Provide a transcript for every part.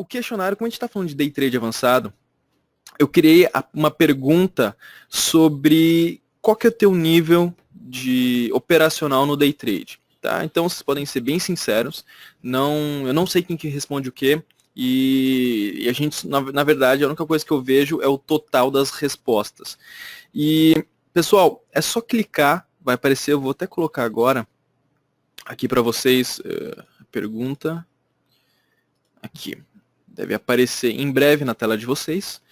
o questionário, como a gente está falando de day trade avançado, eu criei uma pergunta sobre qual que é o teu nível de operacional no day trade. Tá? Então vocês podem ser bem sinceros, eu não sei quem que responde o quê, e a gente, na verdade, a única coisa que eu vejo é o total das respostas. E, pessoal, é só clicar, vai aparecer, eu vou até colocar agora aqui para vocês a pergunta, aqui, deve aparecer em breve na tela de vocês,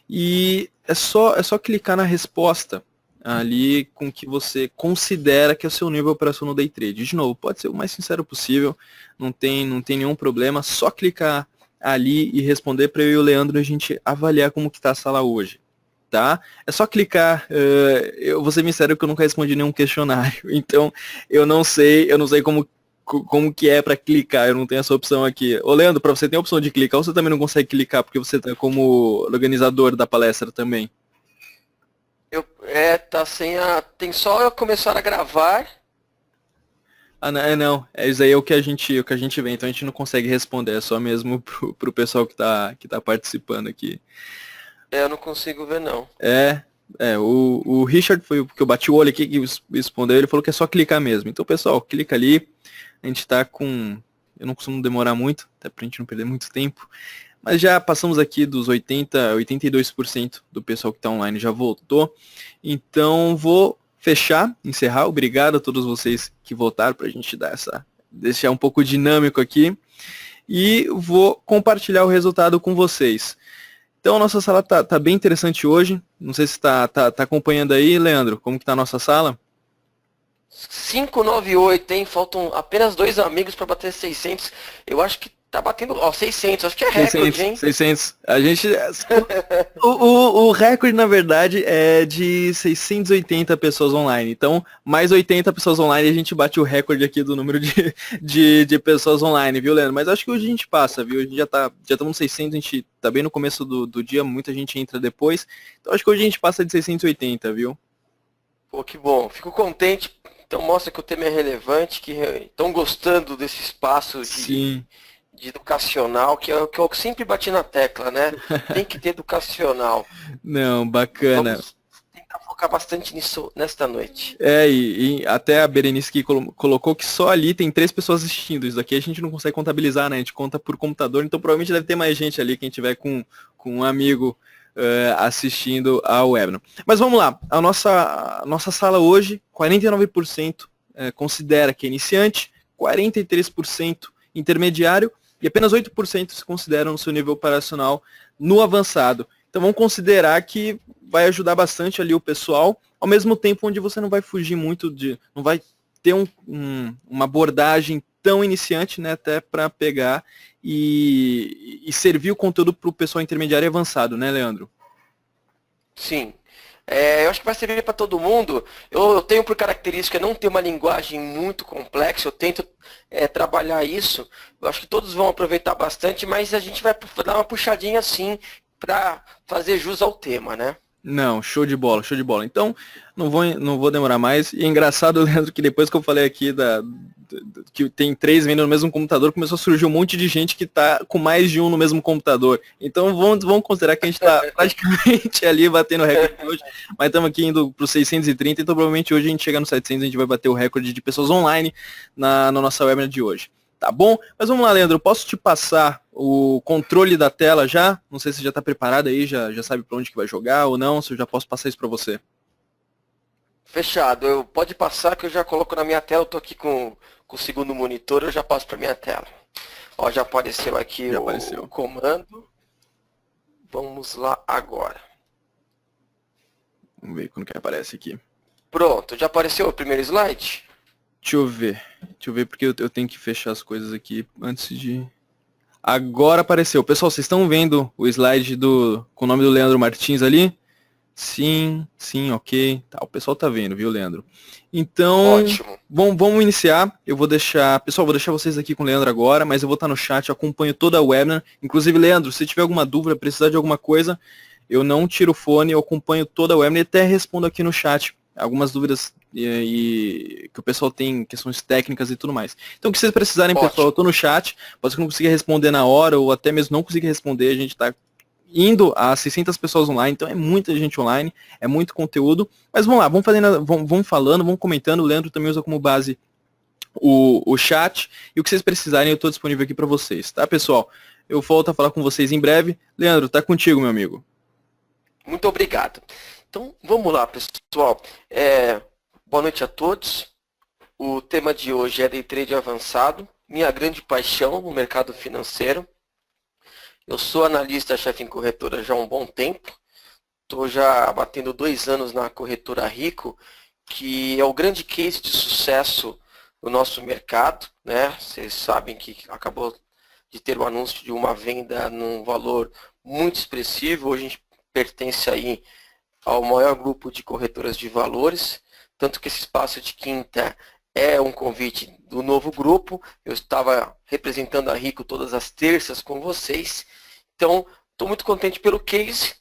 e é só clicar na resposta ali com que você considera que é o seu nível operacional no day trade. De novo, pode ser o mais sincero possível, não tem nenhum problema, só clicar ali e responder para eu e o Leandro a gente avaliar como que está a sala hoje. Tá? É só clicar, eu vou ser sincero que eu nunca respondi nenhum questionário, então eu não sei como que é para clicar, eu não tenho essa opção aqui. Ô Leandro, para você tem a opção de clicar ou você também não consegue clicar porque você está como organizador da palestra também? Tá sem a. Tem só eu começar a gravar. Ah, não, isso aí é o que a gente vê, então a gente não consegue responder, é só mesmo pro pessoal que tá participando aqui. Eu não consigo ver, não. O Richard foi o que eu bati o olho aqui que respondeu, ele falou que é só clicar mesmo. Então, pessoal, clica ali, a gente tá com... Eu não costumo demorar muito, até pra gente não perder muito tempo, mas já passamos aqui dos 82% do pessoal que tá online já voltou. Então, vou encerrar. Obrigado a todos vocês que votaram pra gente deixar um pouco dinâmico aqui. E vou compartilhar o resultado com vocês. Então a nossa sala tá bem interessante hoje. Não sei se tá acompanhando aí, Leandro, como que tá a nossa sala? 598, hein? Faltam apenas 2 amigos para bater 600. Eu acho que tá batendo, 600. Acho que é recorde, hein? 600. A gente... o recorde, na verdade, é de 680 pessoas online. Então, mais 80 pessoas online, a gente bate o recorde aqui do número de pessoas online, viu, Leandro? Mas acho que hoje a gente passa, viu? A gente já estamos no 600, a gente tá bem no começo do dia, muita gente entra depois. Então, acho que hoje a gente passa de 680, viu? Pô, que bom. Fico contente. Então mostra que o tema é relevante, que estão gostando desse espaço Sim. de educacional, que é o que eu sempre bati na tecla, né? Tem que ter educacional. Não, bacana. Vamos tentar focar bastante nisso nesta noite. E até a Berenice que colocou que só ali tem 3 pessoas assistindo. Isso daqui a gente não consegue contabilizar, né? A gente conta por computador, então provavelmente deve ter mais gente ali, quem tiver com um amigo assistindo ao webinar. Mas vamos lá, a nossa sala hoje, 49% considera que é iniciante, 43% intermediário e apenas 8% se consideram no seu nível operacional no avançado. Então vamos considerar que vai ajudar bastante ali o pessoal, ao mesmo tempo onde você não vai fugir muito não vai ter uma abordagem tão iniciante, né, até para pegar e servir o conteúdo para o pessoal intermediário e avançado, né, Leandro? Sim. Eu acho que vai servir para todo mundo. Eu tenho por característica não ter uma linguagem muito complexa, eu tento trabalhar isso. Eu acho que todos vão aproveitar bastante, mas a gente vai dar uma puxadinha assim para fazer jus ao tema, né? Não, show de bola, show de bola. Então, não vou demorar mais. E é engraçado, Leandro, que depois que eu falei aqui que tem 3 vendo no mesmo computador, começou a surgir um monte de gente que tá com mais de um no mesmo computador. Então, vamos considerar que a gente tá praticamente ali batendo o recorde hoje, mas estamos aqui indo para os 630, então provavelmente hoje a gente chega no 700, a gente vai bater o recorde de pessoas online na nossa webinar de hoje. Tá bom? Mas vamos lá, Leandro, posso te passar o controle da tela já? Não sei se já está preparado aí, já sabe para onde que vai jogar ou não, se eu já posso passar isso para você. Fechado. Pode passar que eu já coloco na minha tela, eu tô aqui com o segundo monitor, eu já passo para minha tela. Ó, já apareceu aqui o comando. Vamos lá agora. Vamos ver quando que aparece aqui. Pronto, já apareceu o primeiro slide? Deixa eu ver porque eu tenho que fechar as coisas aqui antes de... Agora apareceu. Pessoal, vocês estão vendo o slide com o nome do Leandro Martins ali? Sim, ok. Tá, o pessoal tá vendo, viu, Leandro? Então, ótimo. Vamos iniciar. Pessoal, vou deixar vocês aqui com o Leandro agora, mas eu vou estar no chat, eu acompanho toda a webinar. Inclusive, Leandro, se tiver alguma dúvida, precisar de alguma coisa, eu não tiro o fone, eu acompanho toda a webinar e até respondo aqui no chat algumas dúvidas que o pessoal tem, questões técnicas e tudo mais. Então, o que vocês precisarem, Ótimo. pessoal, eu estou no chat, pode ser que eu não consiga responder na hora, ou até mesmo não consiga responder, a gente está indo a 600 pessoas online, então é muita gente online, é muito conteúdo, mas vamos lá, vamos falando, vamos comentando, o Leandro também usa como base o chat, e o que vocês precisarem eu estou disponível aqui para vocês, tá, pessoal? Eu volto a falar com vocês em breve. Leandro, tá contigo, meu amigo. Muito obrigado. Então, vamos lá, pessoal. Boa noite a todos. O tema de hoje é Day Trade avançado, minha grande paixão no mercado financeiro. Eu sou analista-chefe em corretora já há um bom tempo. Estou já batendo 2 anos na corretora Rico, que é o grande case de sucesso do nosso mercado, né? Vocês sabem que acabou de ter o anúncio de uma venda num valor muito expressivo. Hoje a gente pertence aí ao maior grupo de corretoras de valores, tanto que esse espaço de quinta é um convite do novo grupo. Eu estava representando a Rico todas as terças com vocês, então estou muito contente pelo case.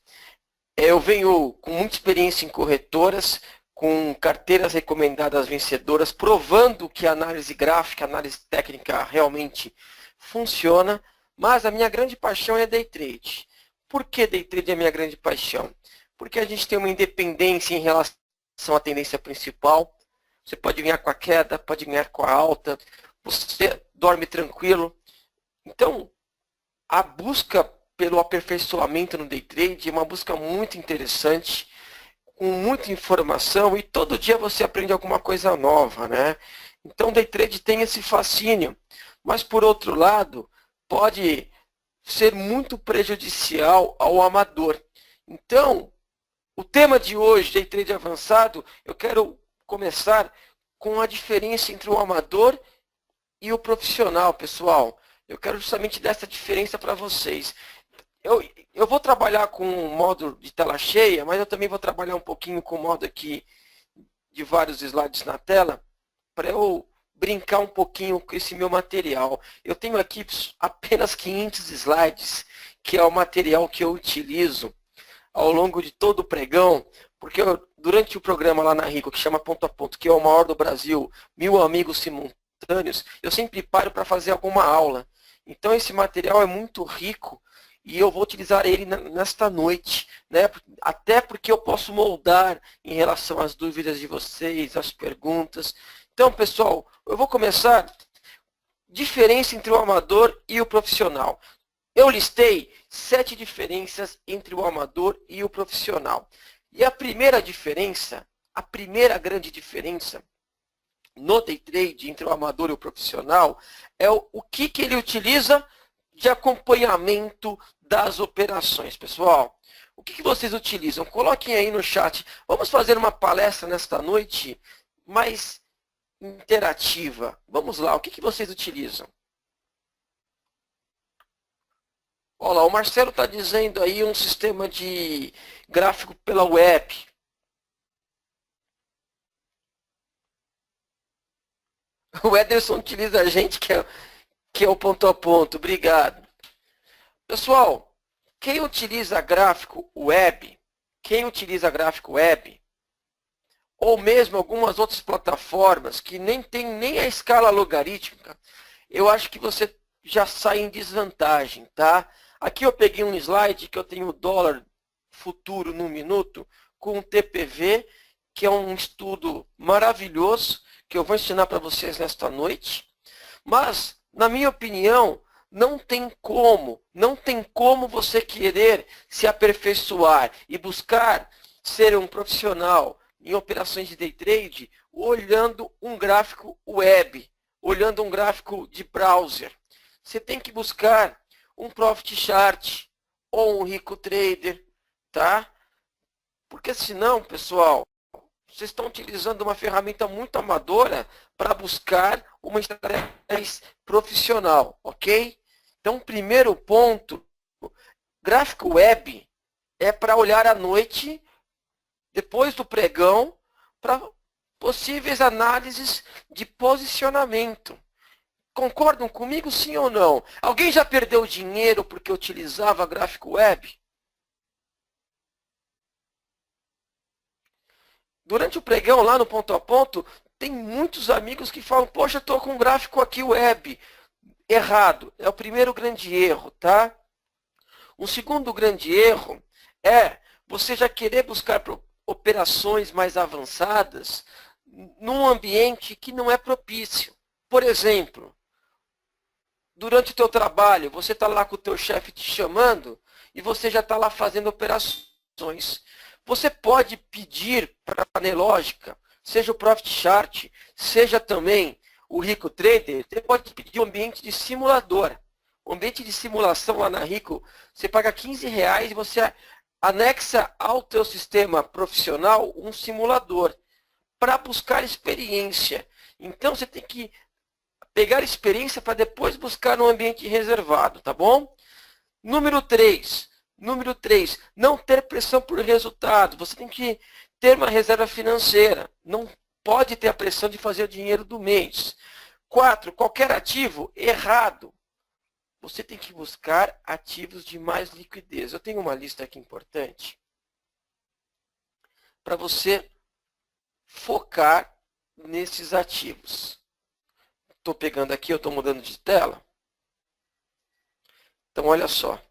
Eu venho com muita experiência em corretoras, com carteiras recomendadas vencedoras, provando que a análise gráfica, a análise técnica realmente funciona, mas a minha grande paixão é Day Trade. Por que Day Trade é a minha grande paixão? Porque a gente tem uma independência em relação à tendência principal. Você pode ganhar com a queda, pode ganhar com a alta, você dorme tranquilo. Então, a busca pelo aperfeiçoamento no Day Trade é uma busca muito interessante, com muita informação, e todo dia você aprende alguma coisa nova, né? Então, Day Trade tem esse fascínio, mas por outro lado, pode ser muito prejudicial ao amador. Então, o tema de hoje, Day Trade avançado, eu quero começar com a diferença entre o amador e o profissional, pessoal. Eu quero justamente dar essa diferença para vocês. Eu vou trabalhar com o modo de tela cheia, mas eu também vou trabalhar um pouquinho com o modo aqui de vários slides na tela, para eu brincar um pouquinho com esse meu material. Eu tenho aqui apenas 500 slides, que é o material que eu utilizo ao longo de todo o pregão, porque durante o programa lá na Rico, que chama Ponto a Ponto, que é o maior do Brasil, 1000 amigos simultâneos, eu sempre paro para fazer alguma aula. Então esse material é muito rico e eu vou utilizar ele nesta noite, né? Até porque eu posso moldar em relação às dúvidas de vocês, às perguntas. Então, pessoal, eu vou começar. Diferença entre o amador e o profissional. Eu listei 7 diferenças entre o amador e o profissional. E a primeira diferença, a primeira grande diferença no Day Trade entre o amador e o profissional é o que ele utiliza de acompanhamento das operações. Pessoal, o que vocês utilizam? Coloquem aí no chat. Vamos fazer uma palestra nesta noite mais interativa. Vamos lá, o que vocês utilizam? Olha lá, o Marcelo está dizendo aí um sistema de gráfico pela web. O Ederson utiliza a gente, que é o ponto a ponto. Obrigado. Pessoal, quem utiliza gráfico web, ou mesmo algumas outras plataformas que nem tem nem a escala logarítmica, eu acho que você já sai em desvantagem, tá? Aqui eu peguei um slide que eu tenho o dólar futuro no minuto com o TPV, que é um estudo maravilhoso que eu vou ensinar para vocês nesta noite. Mas, na minha opinião, não tem como você querer se aperfeiçoar e buscar ser um profissional em operações de day trade olhando um gráfico web, olhando um gráfico de browser. Você tem que buscar um Profit Chart ou um Rico Trader, tá? Porque senão, pessoal, vocês estão utilizando uma ferramenta muito amadora para buscar uma estratégia profissional, ok? Então, primeiro ponto, gráfico web é para olhar à noite, depois do pregão, para possíveis análises de posicionamento. Concordam comigo, sim ou não? Alguém já perdeu dinheiro porque utilizava gráfico web? Durante o pregão, lá no ponto a ponto, tem muitos amigos que falam, poxa, estou com um gráfico aqui web. Errado. É o primeiro grande erro, tá? Um segundo grande erro é você já querer buscar operações mais avançadas num ambiente que não é propício. Por exemplo, durante o teu trabalho, você está lá com o teu chefe te chamando e você já está lá fazendo operações. Você pode pedir para a Nelogica, seja o Profit Chart, seja também o Rico Trader, você pode pedir um ambiente de simulador. O ambiente de simulação lá na Rico, você paga R$15 e você anexa ao teu sistema profissional um simulador para buscar experiência. Então você tem que pegar experiência para depois buscar um ambiente reservado, tá bom? Número 3, não ter pressão por resultado. Você tem que ter uma reserva financeira. Não pode ter a pressão de fazer o dinheiro do mês. 4, qualquer ativo errado. Você tem que buscar ativos de mais liquidez. Eu tenho uma lista aqui importante para você focar nesses ativos. Estou pegando aqui, eu estou mudando de tela. Então, olha só.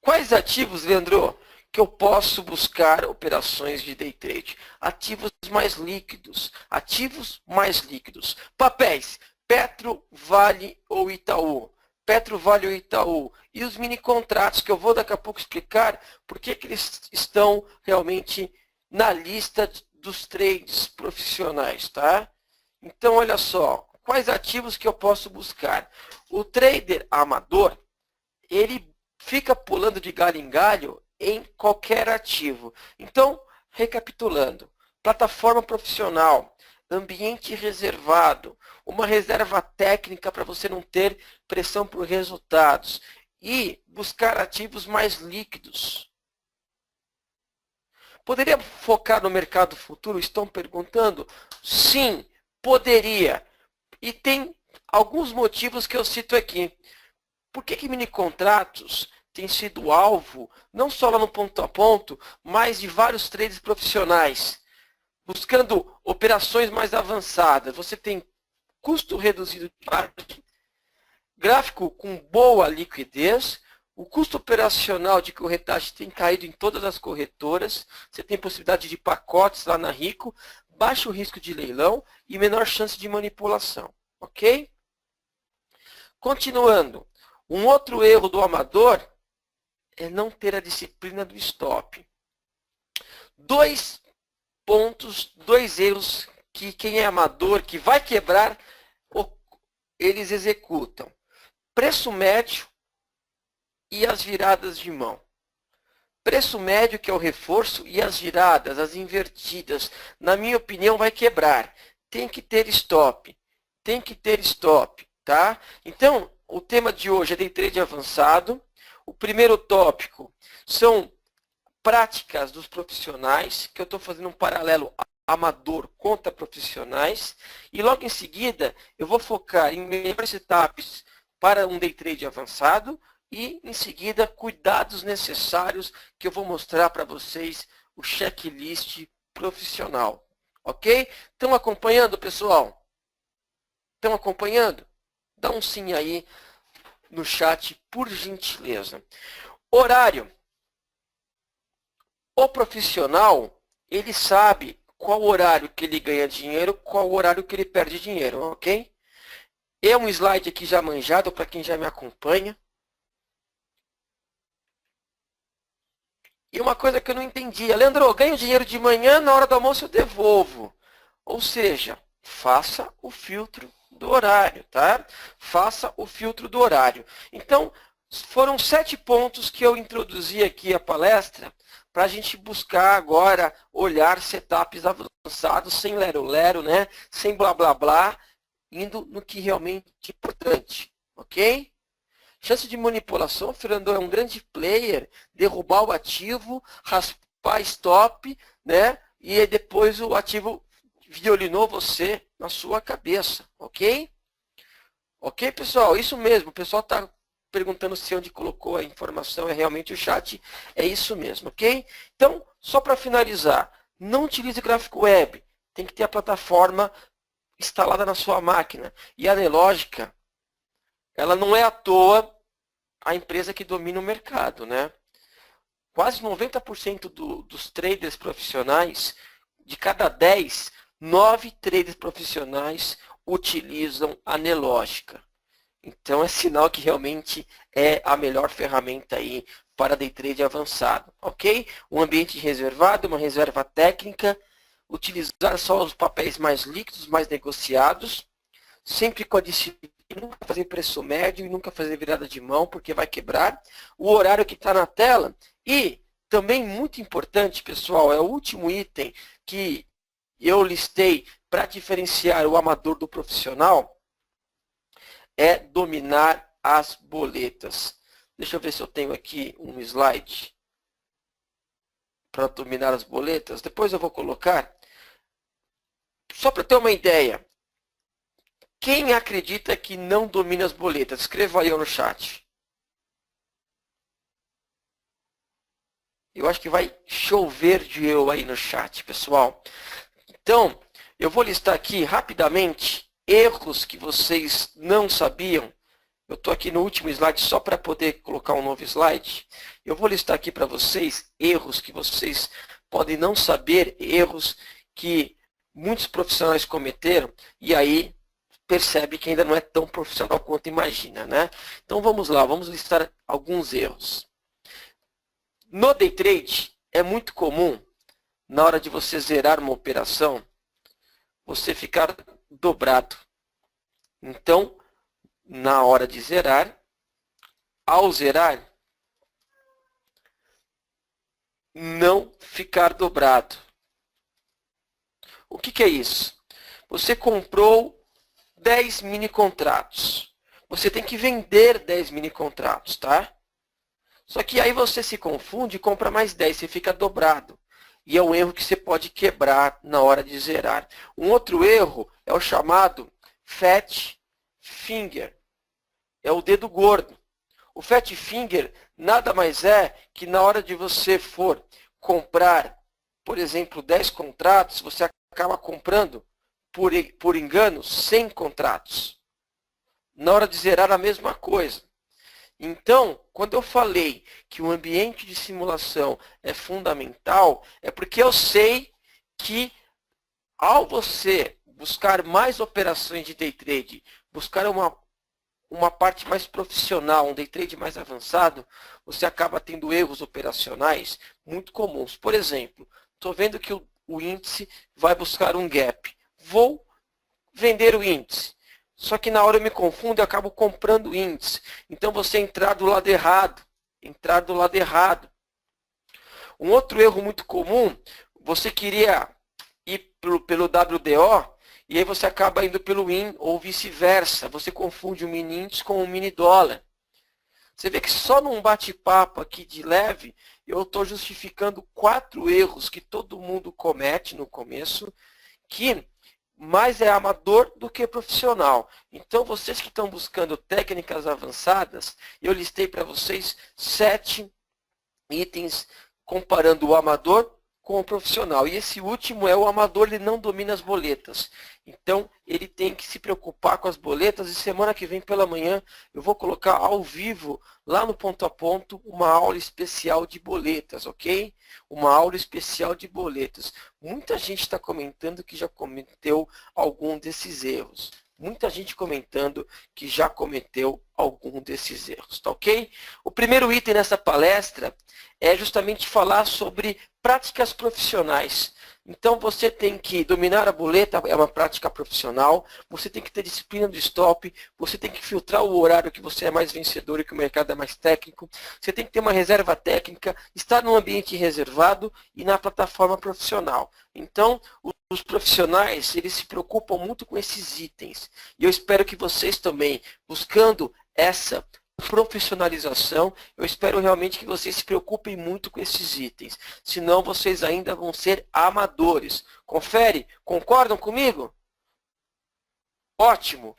Quais ativos, Leandro, que eu posso buscar operações de day trade? Ativos mais líquidos. Ativos mais líquidos. Papéis. Petro, Vale ou Itaú. Petro, Vale ou Itaú. E os mini contratos, que eu vou daqui a pouco explicar por que eles estão realmente na lista dos trades profissionais, tá? Então, olha só. Quais ativos que eu posso buscar? O trader amador, ele fica pulando de galho em galho em qualquer ativo. Então, recapitulando, plataforma profissional, ambiente reservado, uma reserva técnica para você não ter pressão por resultados e buscar ativos mais líquidos. Poderia focar no mercado futuro? Estão perguntando? Sim, poderia. E tem alguns motivos que eu cito aqui. Por que mini contratos têm sido alvo, não só lá no ponto a ponto, mas de vários traders profissionais? Buscando operações mais avançadas. Você tem custo reduzido de margem, gráfico com boa liquidez, o custo operacional de corretagem tem caído em todas as corretoras, você tem possibilidade de pacotes lá na Rico, baixo risco de leilão e menor chance de manipulação. Ok? Continuando. Um outro erro do amador é não ter a disciplina do stop. 2 pontos, 2 erros que quem é amador, que vai quebrar, eles executam. Preço médio e as viradas de mão. Preço médio, que é o reforço, e as viradas, as invertidas, na minha opinião, vai quebrar. Tem que ter stop. Tem que ter stop, tá? Então, o tema de hoje é day trade avançado. O primeiro tópico são práticas dos profissionais, que eu estou fazendo um paralelo amador contra profissionais. E logo em seguida, eu vou focar em melhores etapas para um day trade avançado. E em seguida, cuidados necessários que eu vou mostrar para vocês o checklist profissional. Ok? Estão acompanhando, pessoal? Estão acompanhando? Dá um sim aí no chat, por gentileza. Horário. O profissional, ele sabe qual horário que ele ganha dinheiro, qual horário que ele perde dinheiro, ok? É um slide aqui já manjado para quem já me acompanha. E uma coisa que eu não entendia, Leandro, eu ganho dinheiro de manhã, na hora do almoço eu devolvo. Ou seja, faça o filtro do horário, tá? Faça o filtro do horário. Então, foram 7 pontos que eu introduzi aqui a palestra para a gente buscar agora olhar setups avançados, sem lero-lero, né? Sem blá blá blá, indo no que realmente é importante, ok? Chance de manipulação, o Fernando é um grande player, derrubar o ativo, raspar stop, né? E aí depois o ativo violinou você na sua cabeça, ok? Ok, pessoal? Isso mesmo, o pessoal está perguntando se onde colocou a informação é realmente o chat, é isso mesmo, ok? Então, só para finalizar, Não utilize gráfico web. Tem que ter a plataforma instalada na sua máquina. E a Nelogica, ela não é à toa a empresa que domina o mercado, né? Quase 90% dos traders profissionais, de cada 10, 9 traders profissionais utilizam a Nelogica. Então é sinal que realmente é a melhor ferramenta aí para day trade avançado, ok? Um ambiente reservado, uma reserva técnica, utilizar só os papéis mais líquidos, mais negociados, sempre com a disciplina, nunca fazer preço médio e nunca fazer virada de mão, porque vai quebrar. O horário que está na tela e também muito importante, pessoal, é o último item que eu listei para diferenciar o amador do profissional, é dominar as boletas. Deixa eu ver se eu tenho aqui um slide para dominar as boletas. Depois eu vou colocar. Só para ter uma ideia, quem acredita que não domina as boletas? Escreva aí no chat. Eu acho que vai chover de eu aí no chat, pessoal. Então, eu vou listar aqui rapidamente erros que vocês não sabiam. Eu estou aqui no último slide só para poder colocar um novo slide. Eu vou listar aqui para vocês erros que vocês podem não saber, erros que muitos profissionais cometeram, e aí percebe que ainda não é tão profissional quanto imagina, né? Então vamos lá, vamos listar alguns erros. No day trade, é muito comum, na hora de você zerar uma operação, você ficar dobrado. Então, na hora de zerar, ao zerar, não ficar dobrado. O que é isso? Você comprou 10 mini contratos. Você tem que vender 10 mini contratos, tá? Só que aí você se confunde e compra mais 10, você fica dobrado. E é um erro que você pode quebrar na hora de zerar. Um outro erro é o chamado fat finger. É o dedo gordo. O fat finger nada mais é que na hora de você for comprar, por exemplo, 10 contratos, você acaba comprando, por engano, 100 contratos. Na hora de zerar, a mesma coisa. Então, quando eu falei que o ambiente de simulação é fundamental, é porque eu sei que ao você buscar mais operações de day trade, buscar uma parte mais profissional, um day trade mais avançado, você acaba tendo erros operacionais muito comuns. Por exemplo, estou vendo que o índice vai buscar um gap. Vou vender o índice. Só que na hora eu me confundo e acabo comprando o índice. Então você entrar do lado errado. Entrar do lado errado. Um outro erro muito comum, você queria ir pelo WDO e aí você acaba indo pelo IN ou vice-versa. Você confunde o mini índice com o mini dólar. Você vê que só num bate-papo aqui de leve, eu estou justificando 4 erros que todo mundo comete no começo, que mais é amador do que profissional. Então, vocês que estão buscando técnicas avançadas, eu listei para vocês 7 itens comparando o amador com o profissional. E esse último é o amador, ele não domina as boletas. Então, ele tem que se preocupar com as boletas. E semana que vem pela manhã, eu vou colocar ao vivo, lá no Ponto a Ponto, uma aula especial de boletas, ok? Uma aula especial de boletas. Muita gente está comentando que já cometeu algum desses erros. Muita gente comentando que já cometeu algum desses erros, tá ok? O primeiro item nessa palestra é justamente falar sobre práticas profissionais. Então, você tem que dominar a boleta, é uma prática profissional, você tem que ter disciplina do stop, você tem que filtrar o horário que você é mais vencedor e que o mercado é mais técnico, você tem que ter uma reserva técnica, estar num ambiente reservado e na plataforma profissional. Então, os profissionais, eles se preocupam muito com esses itens. E eu espero que vocês também, buscando essa profissionalização, eu espero realmente que vocês se preocupem muito com esses itens. Senão vocês ainda vão ser amadores. Confere? Concordam comigo? Ótimo.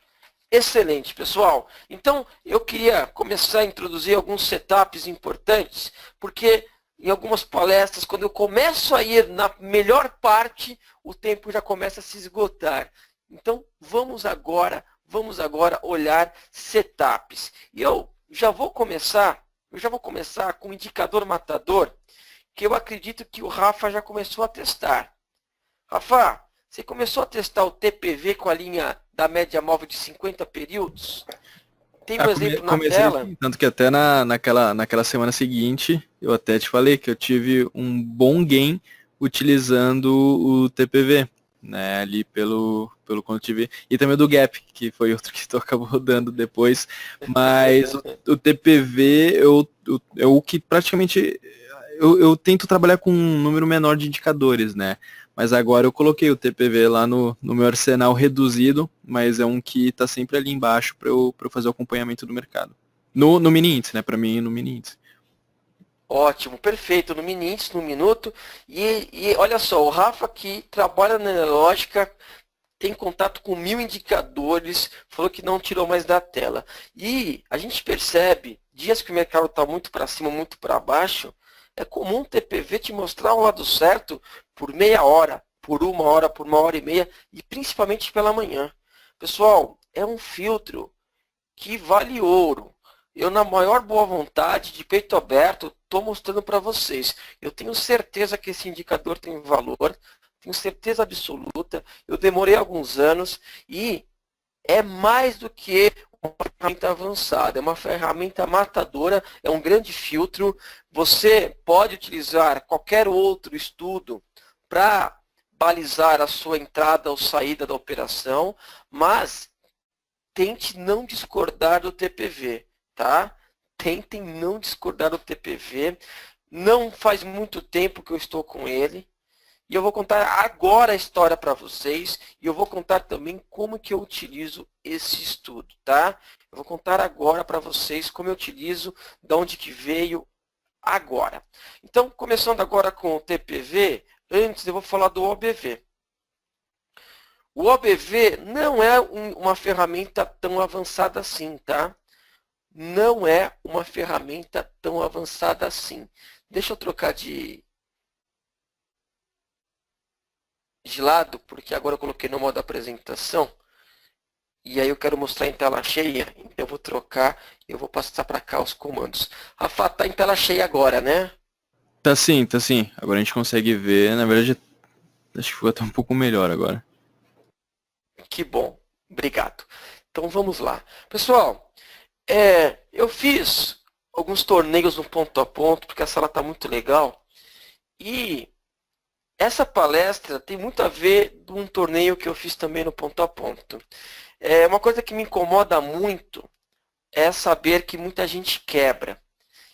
Excelente, pessoal. Então, eu queria começar a introduzir alguns setups importantes, porque em algumas palestras, quando eu começo a ir na melhor parte, o tempo já começa a se esgotar. Então, vamos agora olhar setups. E eu já vou começar com um indicador matador, que eu acredito que o Rafa já começou a testar. Rafa, você começou a testar o TPV com a linha da média móvel de 50 períodos? Tem um exemplo na Comecei tela? sim, tanto que até naquela semana seguinte, eu até te falei que eu tive um bom gain utilizando o TPV, né, ali pelo quantity, e também o do Gap, que foi outro que tu acabou dando depois, mas o TPV é o que praticamente eu tento trabalhar com um número menor de indicadores, né? Mas agora eu coloquei o TPV lá no meu arsenal reduzido, mas é um que está sempre ali embaixo para eu fazer o acompanhamento do mercado. No mini índice, né? Para mim, no mini índice. Ótimo, perfeito, no mini índice, no minuto. E olha só, o Rafa que trabalha na lógica, tem contato com 1000 indicadores, falou que não tirou mais da tela. E a gente percebe, dias que o mercado está muito para cima, muito para baixo, é comum o TPV te mostrar o lado certo por meia hora, por 1 hora, por 1 hora e meia, e principalmente pela manhã. Pessoal, é um filtro que vale ouro. Eu, na maior boa vontade, de peito aberto, estou mostrando para vocês. Eu tenho certeza que esse indicador tem valor, tenho certeza absoluta. Eu demorei alguns anos e é mais do que uma ferramenta avançada, é uma ferramenta matadora, é um grande filtro. Você pode utilizar qualquer outro estudo para balizar a sua entrada ou saída da operação, mas tente não discordar do TPV, tá? Tentem não discordar do TPV. Não faz muito tempo que eu estou com ele. E eu vou contar agora a história para vocês. E eu vou contar também como que eu utilizo esse estudo, tá? Eu vou contar agora para vocês como eu utilizo, de onde que veio agora. Então, começando agora com o TPV, antes eu vou falar do OBV. O OBV não é uma ferramenta tão avançada assim, tá? Não é uma ferramenta tão avançada assim. Deixa eu trocar de lado, porque agora eu coloquei no modo apresentação. E aí eu quero mostrar em tela cheia. Então eu vou trocar, eu vou passar para cá os comandos. Rafa, tá em tela cheia agora, né? Tá sim, tá sim. Agora a gente consegue ver. Na verdade, acho que foi até um pouco melhor agora. Que bom, obrigado. Então vamos lá. Pessoal, eu fiz alguns torneios no ponto a ponto, porque a sala está muito legal. E essa palestra tem muito a ver com um torneio que eu fiz também no ponto a ponto. Uma coisa que me incomoda muito é saber que muita gente quebra.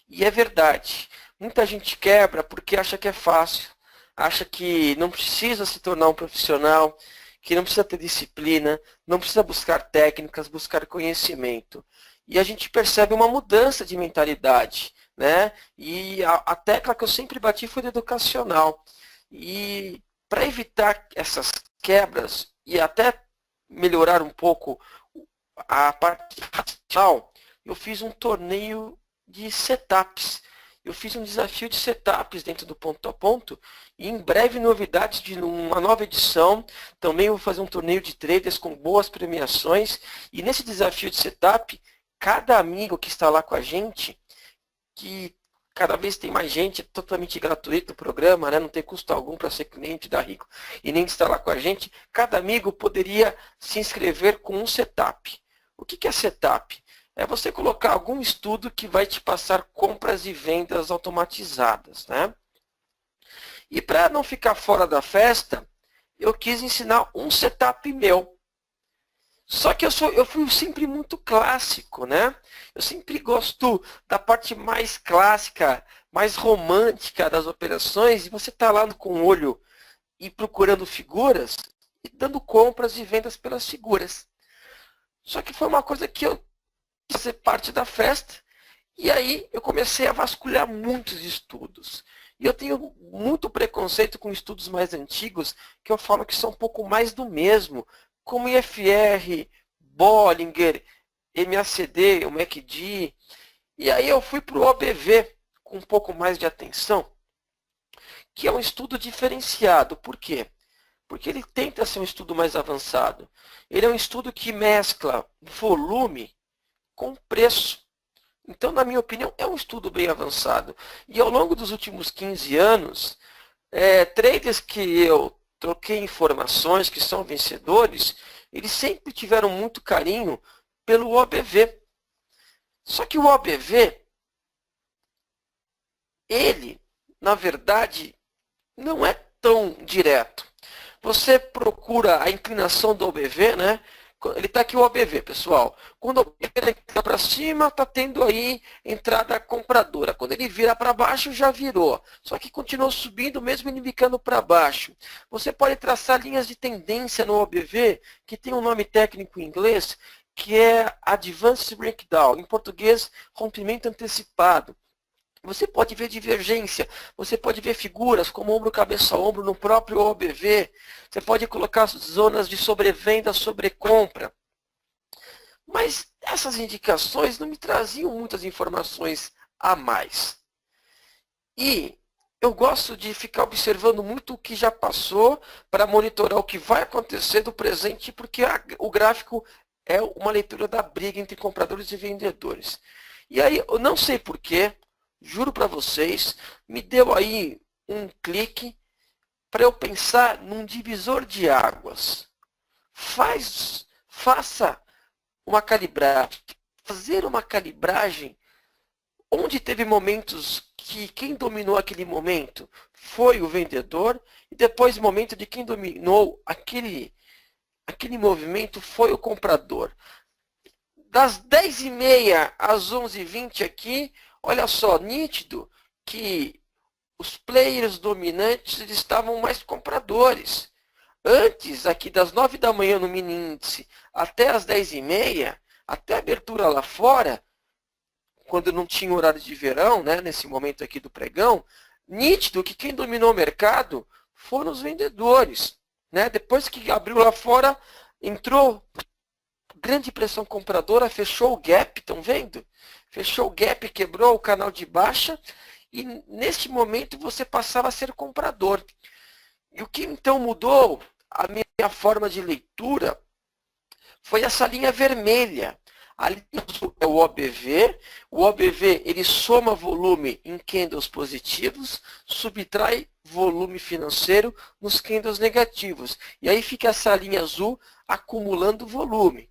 E é verdade. Muita gente quebra porque acha que é fácil. Acha que não precisa se tornar um profissional, que não precisa ter disciplina, não precisa buscar técnicas, buscar conhecimento. E a gente percebe uma mudança de mentalidade, né? E a tecla que eu sempre bati foi do educacional. E para evitar essas quebras e até melhorar um pouco a parte racional, eu fiz um torneio de setups. Eu fiz um desafio de setups dentro do ponto a ponto e em breve novidades de uma nova edição. Também vou fazer um torneio de traders com boas premiações. E nesse desafio de setup, cada amigo que está lá com a gente, que cada vez tem mais gente, é totalmente gratuito o programa, né? Não tem custo algum para ser cliente da Rico e nem estar lá com a gente. Cada amigo poderia se inscrever com um setup. O que é setup? É você colocar algum estudo que vai te passar compras e vendas automatizadas, né? E para não ficar fora da festa, eu quis ensinar um setup meu. Só que eu fui sempre muito clássico, né? Eu sempre gosto da parte mais clássica, mais romântica das operações, e você está lá com o olho e procurando figuras e dando compras e vendas pelas figuras. Só que foi uma coisa que eu quis ser parte da festa, e aí eu comecei a vasculhar muitos estudos. E eu tenho muito preconceito com estudos mais antigos, que eu falo que são um pouco mais do mesmo, como IFR, Bollinger, MACD, o MACD. E aí eu fui para o OBV, com um pouco mais de atenção, que é um estudo diferenciado. Por quê? Porque ele tenta ser um estudo mais avançado. Ele é um estudo que mescla volume com preço. Então, na minha opinião, é um estudo bem avançado. E ao longo dos últimos 15 anos, traders que eu troquei informações, que são vencedores, eles sempre tiveram muito carinho pelo OBV. Só que o OBV, ele, na verdade, não é tão direto. Você procura a inclinação do OBV, né? Ele está aqui o OBV, pessoal. Quando o OBV está para cima, está tendo aí entrada compradora. Quando ele vira para baixo, já virou. Só que continuou subindo, mesmo ele ficando para baixo. Você pode traçar linhas de tendência no OBV, que tem um nome técnico em inglês, que é Advanced Breakdown. Em português, rompimento antecipado. Você pode ver divergência, você pode ver figuras como ombro, cabeça, ombro no próprio OBV. Você pode colocar zonas de sobrevenda, sobrecompra. Mas essas indicações não me traziam muitas informações a mais. E eu gosto de ficar observando muito o que já passou para monitorar o que vai acontecer do presente, porque o gráfico é uma leitura da briga entre compradores e vendedores. E aí, eu não sei porquê, juro para vocês, me deu aí um clique para eu pensar num divisor de águas. Faça uma calibragem. Fazer uma calibragem onde teve momentos que quem dominou aquele momento foi o vendedor e depois o momento de quem dominou aquele movimento foi o comprador. Das 10h30 às 11h20 aqui, olha só, nítido que os players dominantes eles estavam mais compradores. Antes, aqui das 9 da manhã no mini índice até as 10h30, até a abertura lá fora, quando não tinha horário de verão, né, nesse momento aqui do pregão, nítido que quem dominou o mercado foram os vendedores. Né? Depois que abriu lá fora, entrou grande pressão compradora, fechou o gap, estão vendo? Fechou o gap, quebrou o canal de baixa e neste momento você passava a ser comprador. E o que então mudou a minha forma de leitura foi essa linha vermelha. A linha azul é o OBV. O OBV ele soma volume em candles positivos, subtrai volume financeiro nos candles negativos. E aí fica essa linha azul acumulando volume.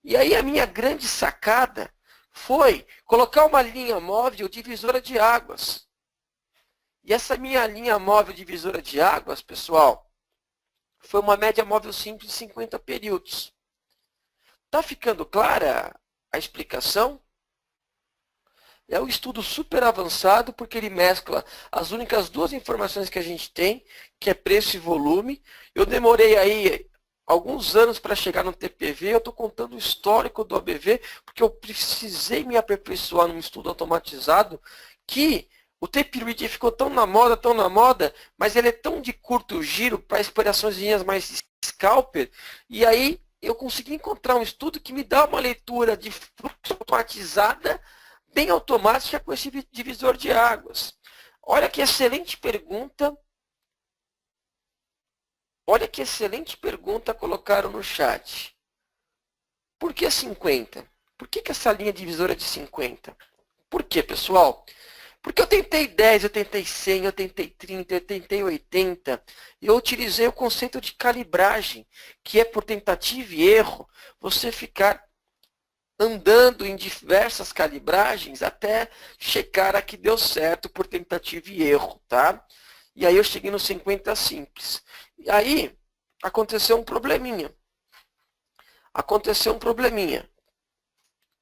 E aí a minha grande sacada foi colocar uma linha móvel divisora de águas. E essa minha linha móvel divisora de águas, pessoal, foi uma média móvel simples de 50 períodos. Está ficando clara a explicação? É um estudo super avançado porque ele mescla as únicas duas informações que a gente tem, que é preço e volume. Eu demorei aí alguns anos para chegar no TPV, eu estou contando o histórico do OBV, porque eu precisei me aperfeiçoar num estudo automatizado que o tape read ficou tão na moda, mas ele é tão de curto giro para explorações mais scalper, e aí eu consegui encontrar um estudo que me dá uma leitura de fluxo automatizada, bem automática com esse divisor de águas. Olha que excelente pergunta. Olha que excelente pergunta colocaram no chat. Por que 50? Por que essa linha divisora de 50? Por quê, pessoal? Porque eu tentei 10, eu tentei 100, eu tentei 30, eu tentei 80. E eu utilizei o conceito de calibragem, que é por tentativa e erro, você ficar andando em diversas calibragens até checar a que deu certo por tentativa e erro, tá? E aí eu cheguei no 50 simples. E aí aconteceu um probleminha.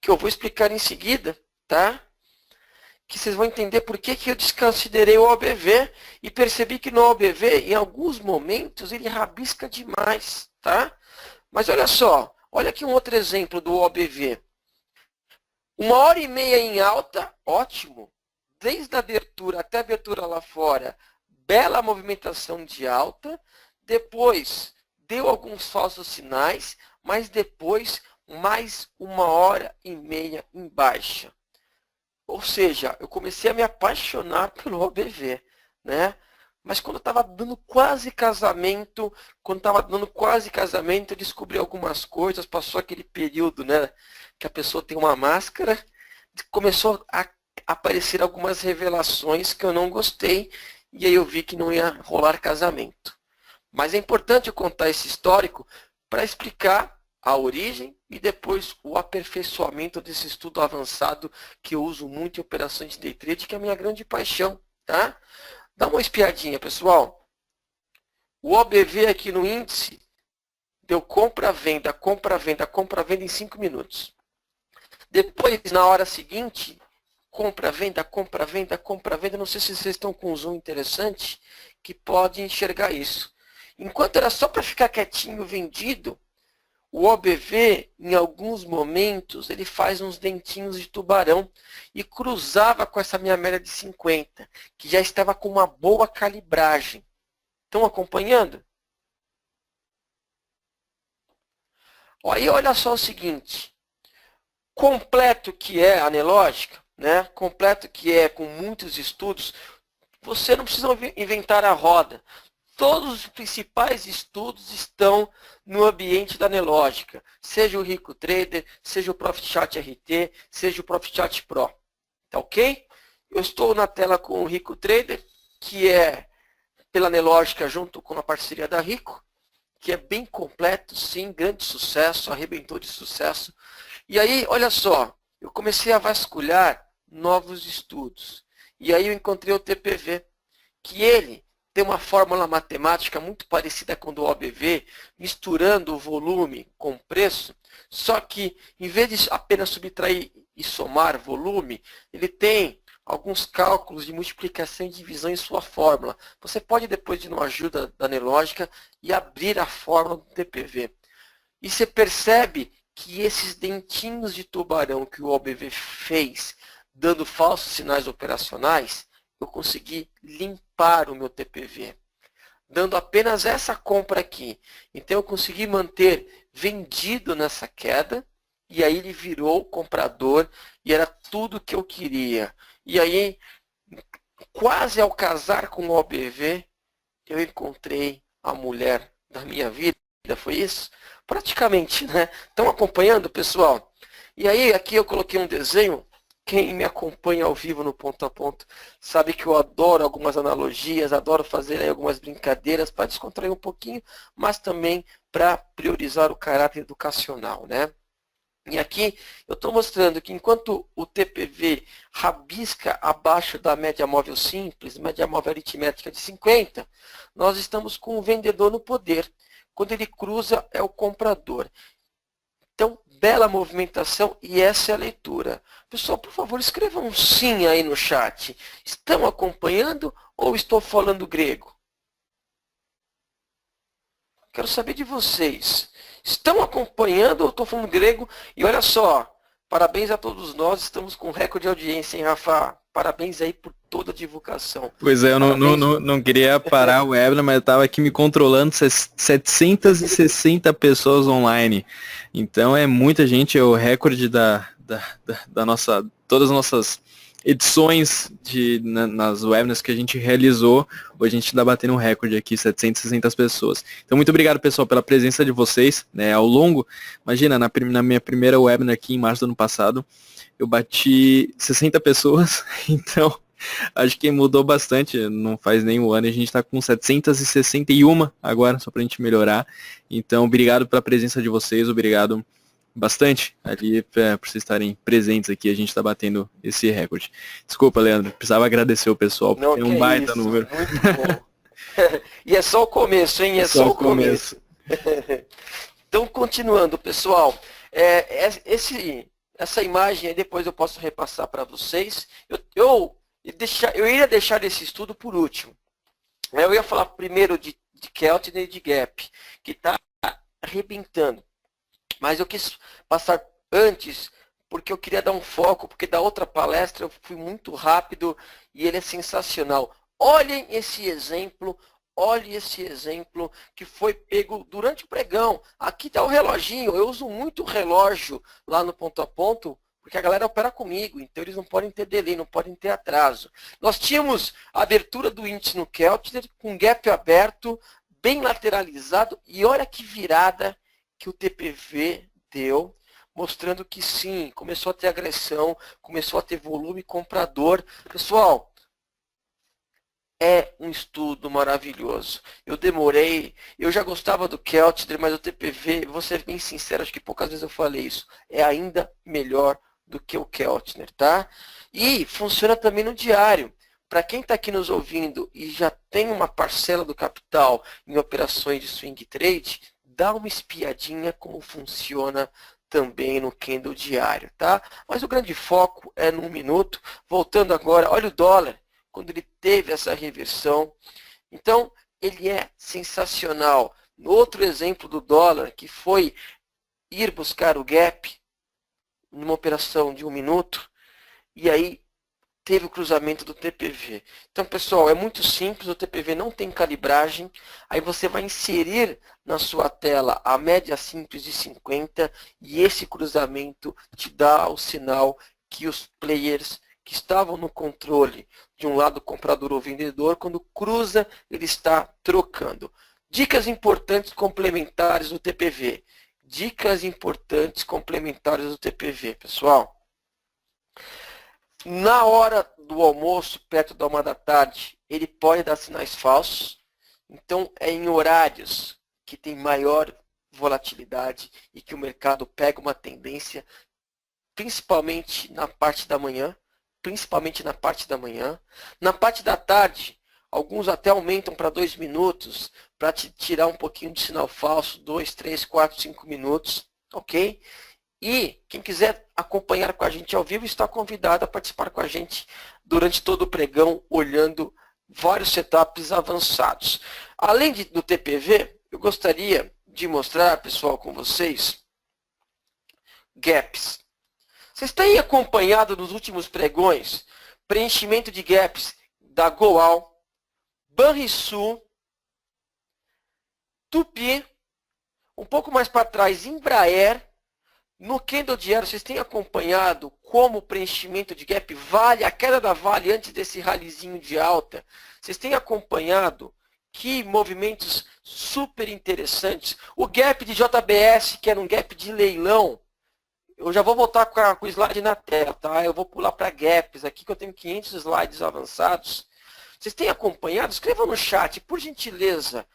Que eu vou explicar em seguida, tá? Que vocês vão entender por que eu desconsiderei o OBV e percebi que no OBV, em alguns momentos, ele rabisca demais, tá? Mas olha só, olha aqui um outro exemplo do OBV. 1h30 em alta, ótimo. Desde a abertura até a abertura lá fora, bela movimentação de alta. Depois, deu alguns falsos sinais, mas depois, mais 1h30 em baixa. Ou seja, eu comecei a me apaixonar pelo OBV, né? Mas quando eu estava dando quase casamento, eu descobri algumas coisas, passou aquele período, né, que a pessoa tem uma máscara, começou a aparecer algumas revelações que eu não gostei, e aí eu vi que não ia rolar casamento. Mas é importante eu contar esse histórico para explicar a origem e depois o aperfeiçoamento desse estudo avançado que eu uso muito em operações de day trade, que é a minha grande paixão, tá? Dá uma espiadinha, pessoal. O OBV aqui no índice deu compra, venda, compra, venda, compra, venda em 5 minutos. Depois, na hora seguinte, compra, venda, compra, venda, compra, venda. Não sei se vocês estão com um zoom interessante que pode enxergar isso. Enquanto era só para ficar quietinho vendido, o OBV, em alguns momentos, ele faz uns dentinhos de tubarão e cruzava com essa minha média de 50, que já estava com uma boa calibragem. Estão acompanhando? Aí olha só o seguinte, completo que é analógica, né? Completo que é com muitos estudos, você não precisa inventar a roda. Todos os principais estudos estão no ambiente da Nelogica, seja o Rico Trader, seja o ProfitChat RT, seja o ProfitChat Pro. Tá ok? Eu estou na tela com o Rico Trader, que é pela Nelogica junto com a parceria da Rico, que é bem completo, sim, grande sucesso, arrebentou de sucesso. E aí, olha só, eu comecei a vasculhar novos estudos. E aí eu encontrei o TPV, que ele tem uma fórmula matemática muito parecida com a do OBV, misturando o volume com o preço, só que em vez de apenas subtrair e somar volume, ele tem alguns cálculos de multiplicação e divisão em sua fórmula. Você pode, depois de uma ajuda da Nelogica, e abrir a fórmula do TPV. E você percebe que esses dentinhos de tubarão que o OBV fez, dando falsos sinais operacionais, eu consegui limpar o meu TPV, dando apenas essa compra aqui. Então eu consegui manter vendido nessa queda, e aí ele virou comprador, e era tudo que eu queria. E aí, quase ao casar com o OBV, eu encontrei a mulher da minha vida, foi isso? Praticamente, né? Estão acompanhando, pessoal? E aí, aqui eu coloquei um desenho. Quem me acompanha ao vivo no ponto a ponto sabe que eu adoro algumas analogias, adoro fazer aí algumas brincadeiras para descontrair um pouquinho, mas também para priorizar o caráter educacional, né? E aqui eu estou mostrando que enquanto o TPV rabisca abaixo da média móvel simples, média móvel aritmética de 50, nós estamos com o vendedor no poder. Quando ele cruza, é o comprador. Então, bela movimentação e essa é a leitura. Pessoal, por favor, escrevam um sim aí no chat. Estão acompanhando ou estou falando grego? Quero saber de vocês. Estão acompanhando ou estou falando grego? E olha só, parabéns a todos nós, estamos com recorde de audiência, hein, Rafa? Parabéns aí por toda a divulgação. Pois é, eu não queria parar o webinar, mas eu estava aqui me controlando, 760 pessoas online. Então é muita gente, é o recorde da nossa, todas as nossas edições nas webinars que a gente realizou. Hoje a gente está batendo um recorde aqui, 760 pessoas. Então muito obrigado, pessoal, pela presença de vocês, né, ao longo. Imagina, na minha primeira webinar aqui em março do ano passado, eu bati 60 pessoas, então acho que mudou bastante, não faz nem um ano, a gente está com 761 agora, só para a gente melhorar. Então, obrigado pela presença de vocês, obrigado bastante ali por vocês estarem presentes aqui, a gente está batendo esse recorde. Desculpa, Leandro, precisava agradecer o pessoal, porque tem um baita número. Muito bom. E é só o começo, hein? É só o começo. Então, continuando, pessoal, essa imagem aí depois eu posso repassar para vocês. Eu ia deixar esse estudo por último. Eu ia falar primeiro de Keltner e de Gap, que está arrebentando. Mas eu quis passar antes, porque eu queria dar um foco, porque da outra palestra eu fui muito rápido e ele é sensacional. Olhem esse exemplo. Olhe esse exemplo que foi pego durante o pregão. Aqui está o reloginho. Eu uso muito relógio lá no ponto a ponto porque a galera opera comigo, então eles não podem ter delay, não podem ter atraso. Nós tínhamos a abertura do índice no Keltner, com gap aberto, bem lateralizado, e olha que virada que o TPV deu, mostrando que sim, começou a ter agressão, começou a ter volume comprador. Pessoal, é um estudo maravilhoso. Eu já gostava do Keltner, mas o TPV, vou ser bem sincero, acho que poucas vezes eu falei isso, é ainda melhor do que o Keltner, tá? E funciona também no diário. Para quem está aqui nos ouvindo e já tem uma parcela do capital em operações de swing trade, dá uma espiadinha como funciona também no candle diário, tá? Mas o grande foco é no 1 minuto. Voltando agora, olha o dólar, quando ele teve essa reversão. Então, ele é sensacional. Outro exemplo do dólar, que foi ir buscar o gap, numa operação de 1 minuto, e aí teve o cruzamento do TPV. Então, pessoal, é muito simples, o TPV não tem calibragem, aí você vai inserir na sua tela a média simples de 50 e esse cruzamento te dá o sinal que os players que estavam no controle de um lado comprador ou vendedor, quando cruza, ele está trocando. Dicas importantes complementares do TPV. Dicas importantes complementares do TPV, pessoal. Na hora do almoço, perto da 1 da tarde, ele pode dar sinais falsos. Então, é em horários que tem maior volatilidade e que o mercado pega uma tendência, principalmente na parte da manhã. Na parte da tarde, alguns até aumentam para 2 minutos, para te tirar um pouquinho de sinal falso, 2, 3, 4, 5 minutos, ok? E quem quiser acompanhar com a gente ao vivo está convidado a participar com a gente durante todo o pregão, olhando vários setups avançados. Além do TPV, eu gostaria de mostrar, pessoal, com vocês, gaps. Vocês têm acompanhado nos últimos pregões preenchimento de gaps da Goal, Banrisul, Tupi, um pouco mais para trás, Embraer. No candle diário, vocês têm acompanhado como o preenchimento de gap Vale, a queda da Vale antes desse ralizinho de alta? Vocês têm acompanhado que movimentos super interessantes? O gap de JBS, que era um gap de leilão, eu já vou voltar com o slide na tela, tá? Eu vou pular para gaps aqui, que eu tenho 500 slides avançados. Vocês têm acompanhado? Escrevam no chat, por gentileza.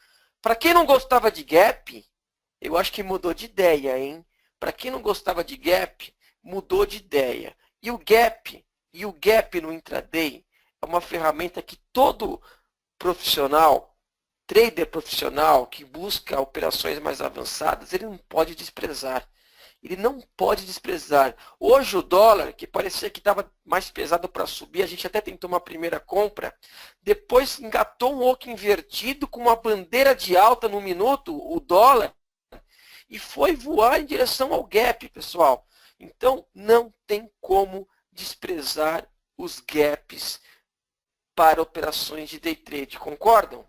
Para quem não gostava de gap, eu acho que mudou de ideia, hein? Para quem não gostava de gap, mudou de ideia. E o gap no intraday é uma ferramenta que todo profissional, trader profissional que busca operações mais avançadas, ele não pode desprezar. Ele não pode desprezar. Hoje o dólar, que parecia que estava mais pesado para subir, a gente até tentou uma primeira compra, depois engatou um oco invertido com uma bandeira de alta no minuto, o dólar, e foi voar em direção ao gap, pessoal. Então, não tem como desprezar os gaps para operações de day trade. Concordam?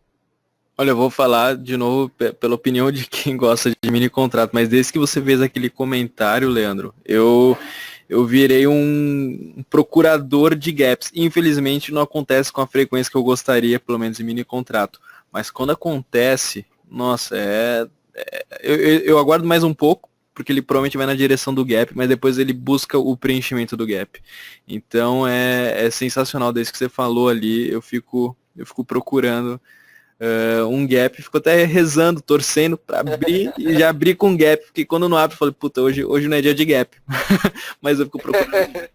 Olha, eu vou falar de novo pela opinião de quem gosta de mini contrato, mas desde que você fez aquele comentário, Leandro, eu virei um procurador de gaps. Infelizmente, não acontece com a frequência que eu gostaria, pelo menos em mini contrato. Mas quando acontece, nossa, eu aguardo mais um pouco, porque ele provavelmente vai na direção do gap, mas depois ele busca o preenchimento do gap. Então é sensacional, desde que você falou ali, eu fico procurando um gap, fico até rezando, torcendo para abrir e já abri com gap, porque quando não abre, eu falo, puta, hoje não é dia de gap. Mas eu fico procurando.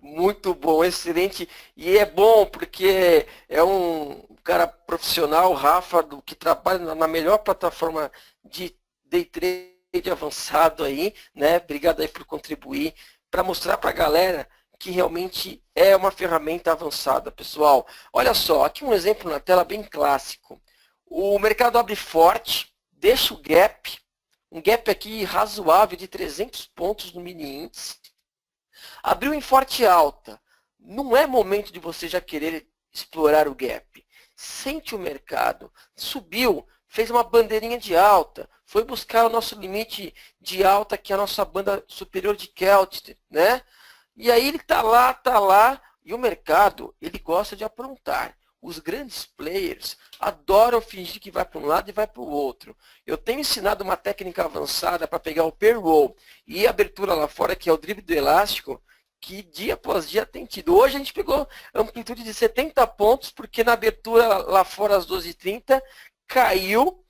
Muito bom, excelente. E é bom porque é um cara profissional, Rafa, que trabalha na melhor plataforma de day trade avançado aí, né? Obrigado aí por contribuir, para mostrar para a galera que realmente é uma ferramenta avançada, pessoal. Olha só, aqui um exemplo na tela bem clássico. O mercado abre forte, deixa o gap, um gap aqui razoável de 300 pontos no mini índice. Abriu em forte alta. Não é momento de você já querer explorar o gap. Sente o mercado. Subiu, fez uma bandeirinha de alta, foi buscar o nosso limite de alta, que é a nossa banda superior de Keltner, né? E aí ele tá lá, e o mercado, ele gosta de aprontar. Os grandes players adoram fingir que vai para um lado e vai para o outro. Eu tenho ensinado uma técnica avançada para pegar o payroll e a abertura lá fora, que é o drible do elástico, que dia após dia tem tido. Hoje a gente pegou amplitude de 70 pontos, porque na abertura lá fora às 12h30 caiu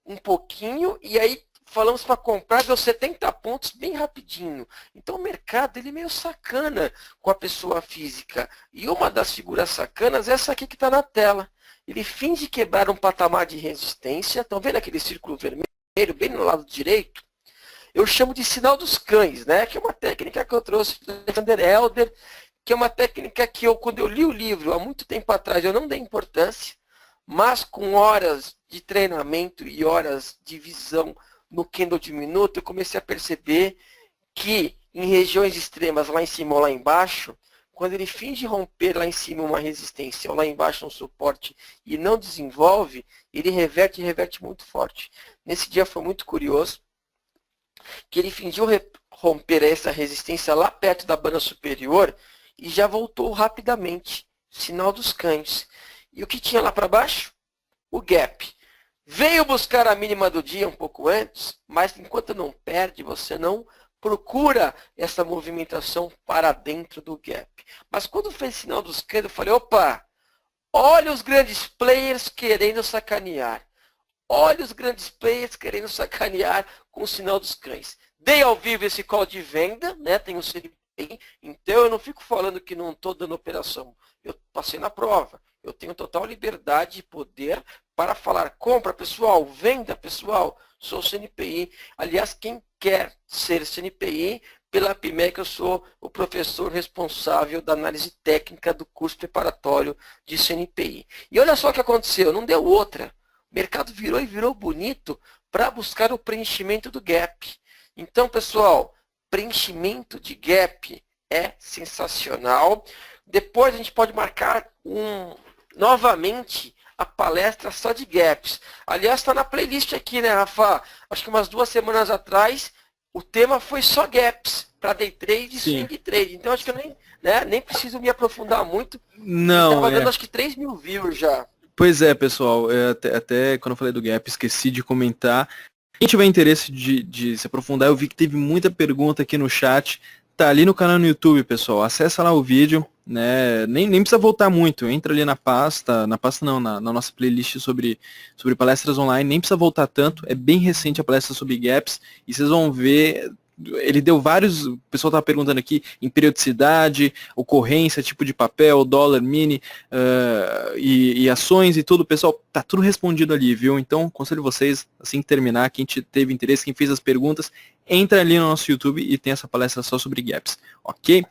um pouquinho e aí falamos para comprar, deu 70 pontos bem rapidinho. Então o mercado ele é meio sacana com a pessoa física. E uma das figuras sacanas é essa aqui que está na tela. Ele finge quebrar um patamar de resistência. Estão vendo aquele círculo vermelho bem no lado direito? Eu chamo de sinal dos cães, né? Que é uma técnica que eu trouxe do Alexander Elder, que é uma técnica que quando eu li o livro há muito tempo atrás, eu não dei importância, mas com horas de treinamento e horas de visão no candle de minuto, eu comecei a perceber que em regiões extremas, lá em cima ou lá embaixo, quando ele finge romper lá em cima uma resistência ou lá embaixo um suporte e não desenvolve, ele reverte e reverte muito forte. Nesse dia foi muito curioso, que ele fingiu romper essa resistência lá perto da banda superior e já voltou rapidamente. Sinal dos cães. E o que tinha lá para baixo? O gap. Veio buscar a mínima do dia um pouco antes, mas enquanto não perde, você não procura essa movimentação para dentro do gap. Mas quando fez sinal dos cães, eu falei, opa, olha os grandes players querendo sacanear. Olha os grandes players querendo sacanear com o sinal dos cães. Dei ao vivo esse call de venda, né? Tem o CNPI, então eu não fico falando que não estou dando operação. Eu passei na prova. Eu tenho total liberdade e poder para falar compra, pessoal, venda, pessoal. Sou CNPI. Aliás, quem quer ser CNPI, pela PMEC eu sou o professor responsável da análise técnica do curso preparatório de CNPI. E olha só o que aconteceu, não deu outra. O mercado virou e virou bonito para buscar o preenchimento do gap. Então, pessoal, preenchimento de gap é sensacional. Depois a gente pode marcar novamente a palestra só de gaps. Aliás, está na playlist aqui, né, Rafa? Acho que umas 2 semanas atrás, o tema foi só gaps para day trade e swing trade. Então, acho que eu nem preciso me aprofundar muito. Não, estava dando acho que 3.000 views já. Pois é, pessoal, até quando eu falei do gap, esqueci de comentar. Quem tiver interesse de se aprofundar, eu vi que teve muita pergunta aqui no chat. Tá ali no canal no YouTube, pessoal. Acessa lá o vídeo, né? Nem precisa voltar muito. Entra ali na nossa playlist sobre palestras online. Nem precisa voltar tanto. É bem recente a palestra sobre gaps. E vocês vão ver. Ele deu vários. O pessoal estava perguntando aqui em periodicidade, ocorrência, tipo de papel, dólar, mini e ações e tudo. Pessoal, tá tudo respondido ali, viu? Então, aconselho vocês, assim que terminar, quem teve interesse, quem fez as perguntas, entra ali no nosso YouTube e tem essa palestra só sobre gaps, ok?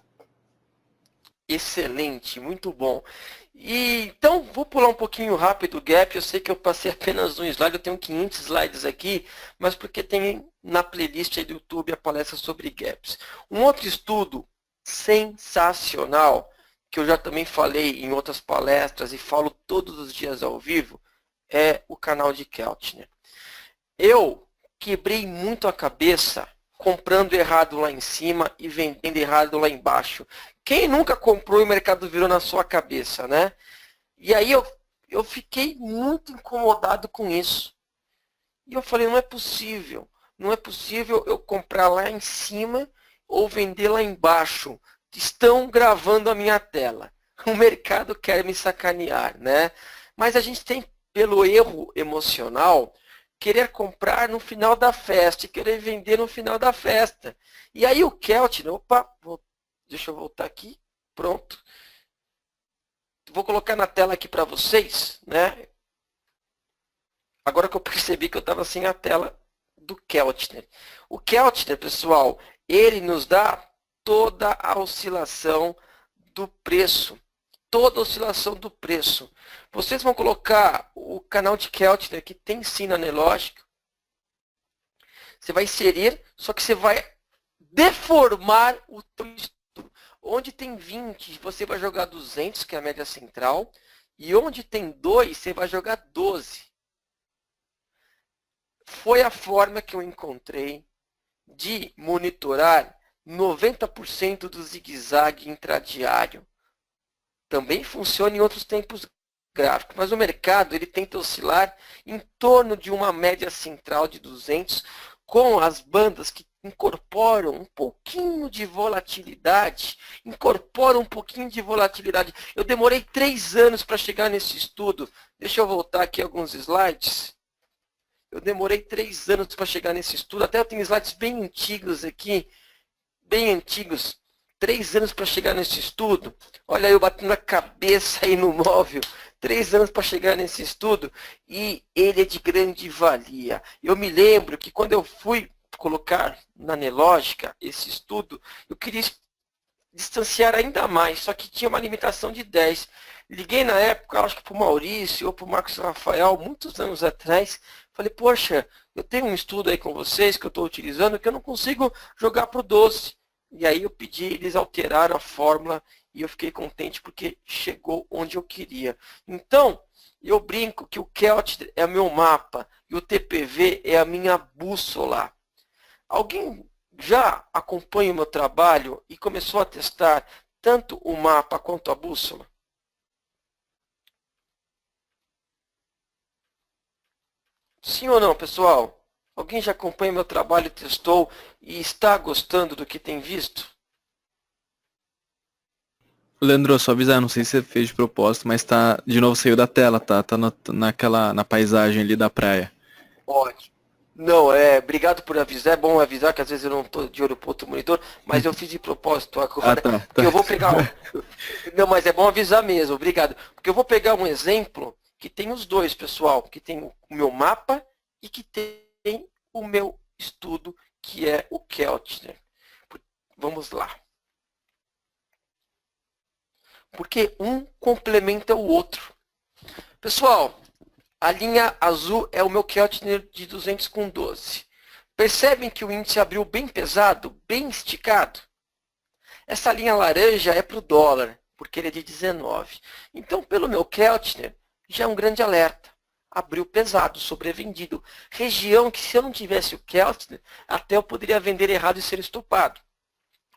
Excelente, muito bom. Então, vou pular um pouquinho rápido o gap. Eu sei que eu passei apenas um slide, eu tenho 500 slides aqui, mas porque tem na playlist aí do YouTube a palestra sobre gaps. Um outro estudo sensacional, que eu já também falei em outras palestras e falo todos os dias ao vivo, é o canal de Keltner. Eu quebrei muito a cabeça comprando errado lá em cima e vendendo errado lá embaixo. Quem nunca comprou e o mercado virou na sua cabeça, né? E aí eu fiquei muito incomodado com isso. E eu falei, não é possível eu comprar lá em cima ou vender lá embaixo. Estão gravando a minha tela. O mercado quer me sacanear, né? Mas a gente tem, pelo erro emocional, querer comprar no final da festa e querer vender no final da festa. E aí o Keltner, deixa eu voltar aqui, pronto. Vou colocar na tela aqui para vocês, né? Agora que eu percebi que eu estava sem a tela do Keltner. O Keltner, pessoal, ele nos dá toda a oscilação do preço. Toda a oscilação do preço. Vocês vão colocar o canal de Keltner, que tem sim na Nelogic. Você vai inserir, só que você vai deformar o texto. Onde tem 20, você vai jogar 200, que é a média central. E onde tem 2, você vai jogar 12. foi a forma que eu encontrei de monitorar 90% do zigue-zague intradiário. Também funciona em outros tempos gráficos, mas o mercado ele tenta oscilar em torno de uma média central de 200, com as bandas que incorporam um pouquinho de volatilidade, Eu demorei 3 anos para chegar nesse estudo. Deixa eu voltar aqui alguns slides. Eu demorei 3 anos para chegar nesse estudo. Até eu tenho slides bem antigos aqui, bem antigos. 3 anos para chegar nesse estudo. Olha eu batendo a cabeça aí no móvel. 3 anos para chegar nesse estudo. E ele é de grande valia. Eu me lembro que quando eu fui colocar na Nelógica esse estudo, eu queria distanciar ainda mais, só que tinha uma limitação de 10. Liguei na época, acho que para o Maurício ou para o Marcos Rafael, muitos anos atrás, falei, poxa, eu tenho um estudo aí com vocês que eu estou utilizando que eu não consigo jogar para o doce. E aí eu pedi, eles alteraram a fórmula e eu fiquei contente porque chegou onde eu queria. Então, eu brinco que o Keltner é o meu mapa e o TPV é a minha bússola. Alguém já acompanha o meu trabalho e começou a testar tanto o mapa quanto a bússola? Sim ou não, pessoal? Alguém já acompanha o meu trabalho, testou e está gostando do que tem visto? Leandro, só avisar, não sei se você fez de propósito, mas tá, de novo saiu da tela, tá? Tá na paisagem ali da praia. Ótimo. Não, obrigado por avisar. É bom avisar que às vezes eu não estou de olho para outro monitor, mas eu fiz de propósito agora. Tá. Porque eu vou pegar. Não, mas é bom avisar mesmo, obrigado. Porque eu vou pegar um exemplo que tem os dois, pessoal, que tem o meu mapa e que tem o meu estudo, que é o Keltner. Vamos lá. Porque um complementa o outro. Pessoal, a linha azul é o meu Keltner de 200 com 12. Percebem que o índice abriu bem pesado, bem esticado? Essa linha laranja é para o dólar, porque ele é de 19. Então, pelo meu Keltner, já é um grande alerta. Abriu pesado, sobrevendido. Região que, se eu não tivesse o Keltner, até eu poderia vender errado e ser estopado.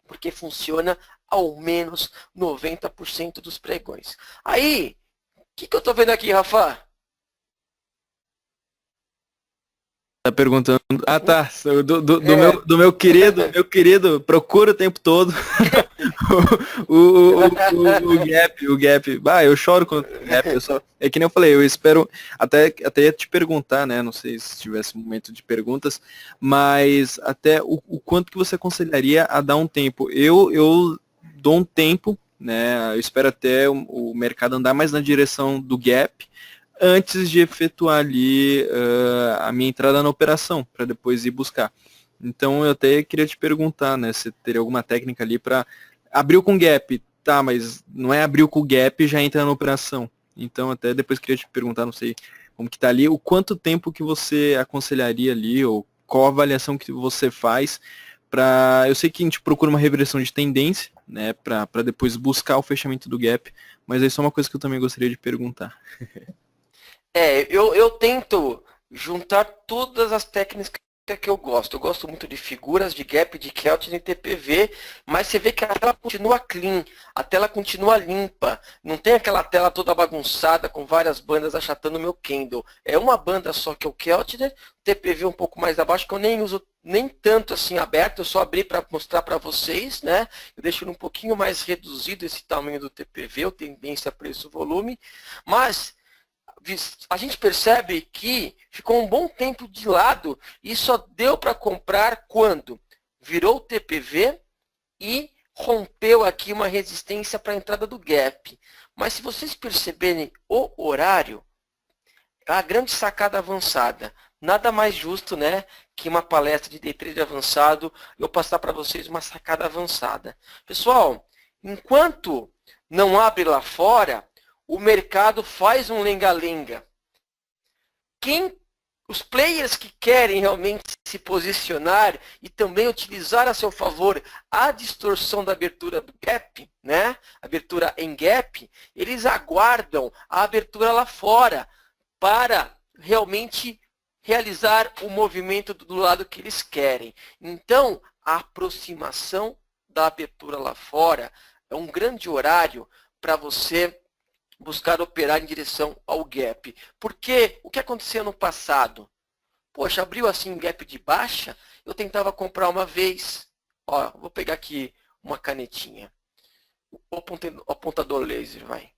Porque funciona ao menos 90% dos pregões. Aí, o que eu estou vendo aqui, Rafa? Tá perguntando. Ah, tá. Do meu querido, procura o tempo todo o gap. Ah, eu choro com o gap. É que nem eu falei, eu espero. Até ia te perguntar, né? Não sei se tivesse momento de perguntas, mas até o quanto que você aconselharia a dar um tempo. Eu dou um tempo, né? Eu espero até o mercado andar mais na direção do gap, antes de efetuar ali a minha entrada na operação, para depois ir buscar. Então eu até queria te perguntar, né, se teria alguma técnica ali para abriu com gap, tá, mas não é abriu com gap e já entra na operação. Então até depois queria te perguntar, não sei como que tá ali, o quanto tempo que você aconselharia ali, ou qual a avaliação que você faz para, eu sei que a gente procura uma reversão de tendência, né, para depois buscar o fechamento do gap, mas é só uma coisa que eu também gostaria de perguntar. Eu tento juntar todas as técnicas que eu gosto. Eu gosto muito de figuras, de gap, de Keltner e TPV, mas você vê que a tela continua clean, a tela continua limpa. Não tem aquela tela toda bagunçada com várias bandas achatando o meu candle. É uma banda só que é o Keltner, TPV um pouco mais abaixo, que eu nem uso nem tanto assim aberto, eu só abri para mostrar para vocês, né? Eu deixo um pouquinho mais reduzido esse tamanho do TPV, o tendência preço-volume, mas a gente percebe que ficou um bom tempo de lado e só deu para comprar quando virou o TPV e rompeu aqui uma resistência para a entrada do gap. Mas se vocês perceberem o horário, é a grande sacada avançada. Nada mais justo, né, que uma palestra de day trade avançado eu passar para vocês uma sacada avançada. Pessoal, enquanto não abre lá fora, o mercado faz um lenga-lenga. Os players que querem realmente se posicionar e também utilizar a seu favor a distorção da abertura do gap, né? Abertura em gap, eles aguardam a abertura lá fora para realmente realizar o movimento do lado que eles querem. Então, a aproximação da abertura lá fora é um grande horário para você buscar operar em direção ao gap. Porque o que aconteceu no passado? Poxa, abriu assim gap de baixa, eu tentava comprar uma vez. Ó, vou pegar aqui uma canetinha. O apontador laser, vai.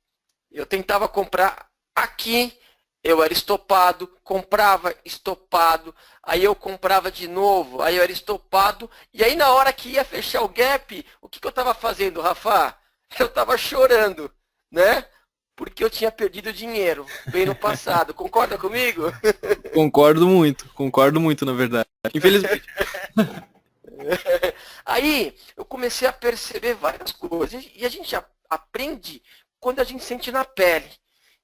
Eu tentava comprar aqui, eu era estopado, comprava estopado, aí eu comprava de novo, aí eu era estopado, e aí na hora que ia fechar o gap, o que eu estava fazendo, Rafa? Eu estava chorando, né? Porque eu tinha perdido dinheiro bem no passado. Concorda comigo? Concordo muito, na verdade. Infelizmente. Aí eu comecei a perceber várias coisas, e a gente aprende quando a gente sente na pele.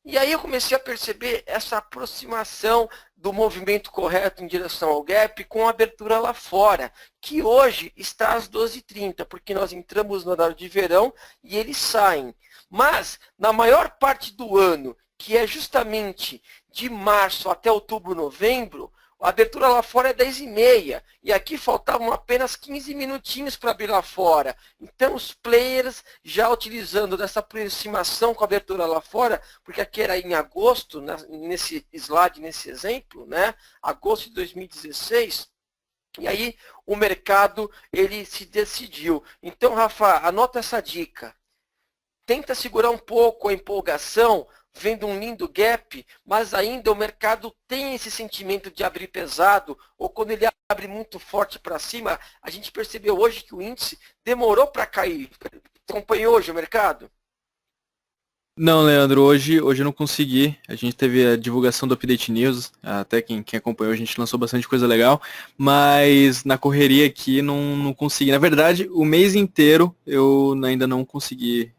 E aí eu comecei a perceber essa aproximação do movimento correto em direção ao gap com a abertura lá fora, que hoje está às 12h30, porque nós entramos no horário de verão e eles saem. Mas, na maior parte do ano, que é justamente de março até outubro, novembro, a abertura lá fora é 10h30. E aqui faltavam apenas 15 minutinhos para abrir lá fora. Então, os players já utilizando dessa aproximação com a abertura lá fora, porque aqui era em agosto, nesse slide, nesse exemplo, né? Agosto de 2016. E aí, o mercado ele se decidiu. Então, Rafa, anota essa dica. Tenta segurar um pouco a empolgação, vendo um lindo gap, mas ainda o mercado tem esse sentimento de abrir pesado, ou quando ele abre muito forte para cima, a gente percebeu hoje que o índice demorou para cair. Acompanhou hoje o mercado? Não, Leandro, hoje eu não consegui. A gente teve a divulgação do Update News, até quem acompanhou, a gente lançou bastante coisa legal, mas na correria aqui não consegui. Na verdade, o mês inteiro eu ainda não consegui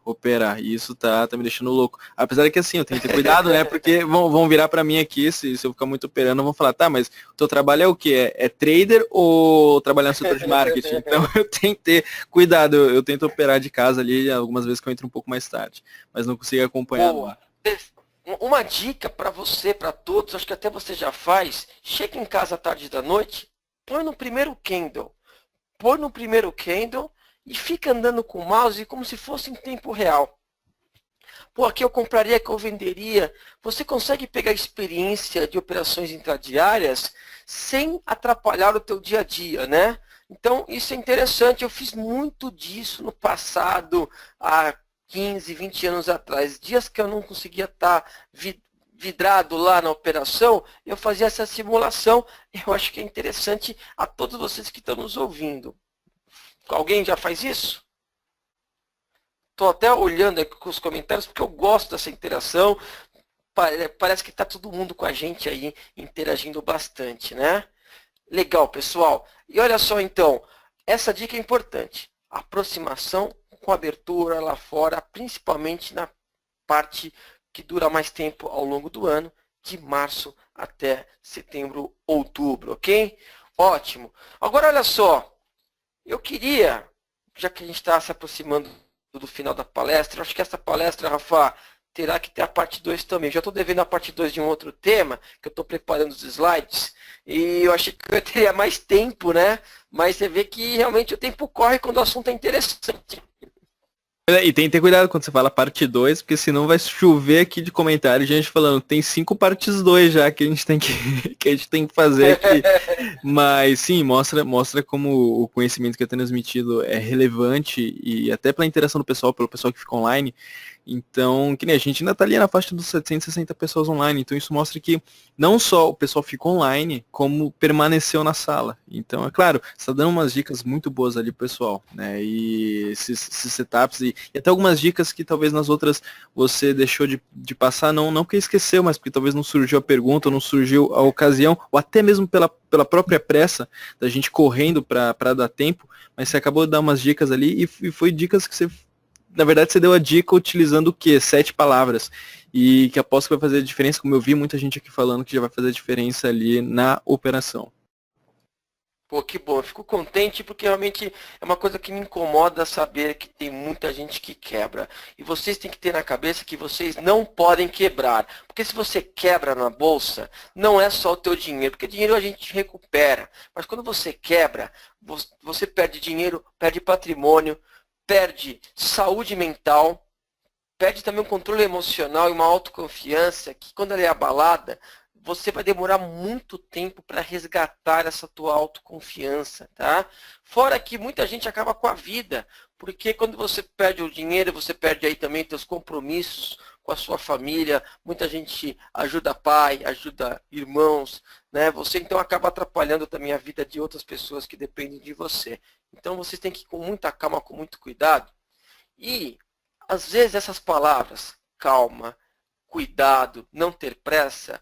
operar, e isso tá me deixando louco. Apesar que assim, eu tenho que ter cuidado, né, porque vão virar para mim aqui, se eu ficar muito operando, vão falar, tá, mas o teu trabalho é o quê? É trader ou trabalhar no setor de marketing? Então eu tenho que ter cuidado, eu tento operar de casa ali, algumas vezes que eu entro um pouco mais tarde, mas não consigo acompanhar. Boa. Uma dica para você, para todos, acho que até você já faz, chega em casa à tarde da noite, põe no primeiro candle, e fica andando com o mouse como se fosse em tempo real. Pô, aqui eu compraria, que eu venderia. Você consegue pegar a experiência de operações intradiárias sem atrapalhar o teu dia a dia, né? Então, isso é interessante. Eu fiz muito disso no passado, há 15, 20 anos atrás. Dias que eu não conseguia estar vidrado lá na operação, eu fazia essa simulação. Eu acho que é interessante a todos vocês que estão nos ouvindo. Alguém já faz isso? Estou até olhando aqui com os comentários, porque eu gosto dessa interação. Parece que está todo mundo com a gente aí, interagindo bastante, né? Legal, pessoal. E olha só, então, essa dica é importante. Aproximação com abertura lá fora, principalmente na parte que dura mais tempo ao longo do ano, de março até setembro, outubro, ok? Ótimo. Agora, olha só. Eu queria, já que a gente está se aproximando do final da palestra, eu acho que essa palestra, Rafa, terá que ter a parte 2 também. Já estou devendo a parte 2 de um outro tema, que eu estou preparando os slides, e eu achei que eu teria mais tempo, né? Mas você vê que realmente o tempo corre quando o assunto é interessante. E tem que ter cuidado quando você fala parte 2, porque senão vai chover aqui de comentário, gente falando, tem 5 partes 2 já que a gente tem que a gente tem que fazer aqui. Mas sim, mostra como o conhecimento que é transmitido é relevante e até pela interação do pessoal, pelo pessoal que fica online. Então, que nem a gente ainda está ali na faixa dos 760 pessoas online, então isso mostra que não só o pessoal ficou online, como permaneceu na sala. Então, é claro, você está dando umas dicas muito boas ali pro pessoal, né? E esses setups e até algumas dicas que talvez nas outras você deixou de passar, não porque esqueceu, mas porque talvez não surgiu a pergunta, ou não surgiu a ocasião, ou até mesmo pela própria pressa da gente correndo para dar tempo, mas você acabou de dar umas dicas ali e foi dicas que você, na verdade, você deu a dica utilizando o quê? 7 palavras. E que aposto que vai fazer a diferença, como eu vi muita gente aqui falando que já vai fazer a diferença ali na operação. Pô, que bom, eu fico contente porque realmente é uma coisa que me incomoda saber que tem muita gente que quebra. E vocês têm que ter na cabeça que vocês não podem quebrar. Porque se você quebra na bolsa, não é só o teu dinheiro, porque dinheiro a gente recupera. Mas quando você quebra, você perde dinheiro, perde patrimônio, perde saúde mental, perde também um controle emocional e uma autoconfiança que quando ela é abalada, você vai demorar muito tempo para resgatar essa tua autoconfiança, tá? Fora que muita gente acaba com a vida, porque quando você perde o dinheiro, você perde aí também seus compromissos com a sua família, muita gente ajuda pai, ajuda irmãos, né? Você então acaba atrapalhando também a vida de outras pessoas que dependem de você. Então você tem que ir com muita calma, com muito cuidado. E às vezes essas palavras, calma, cuidado, não ter pressa,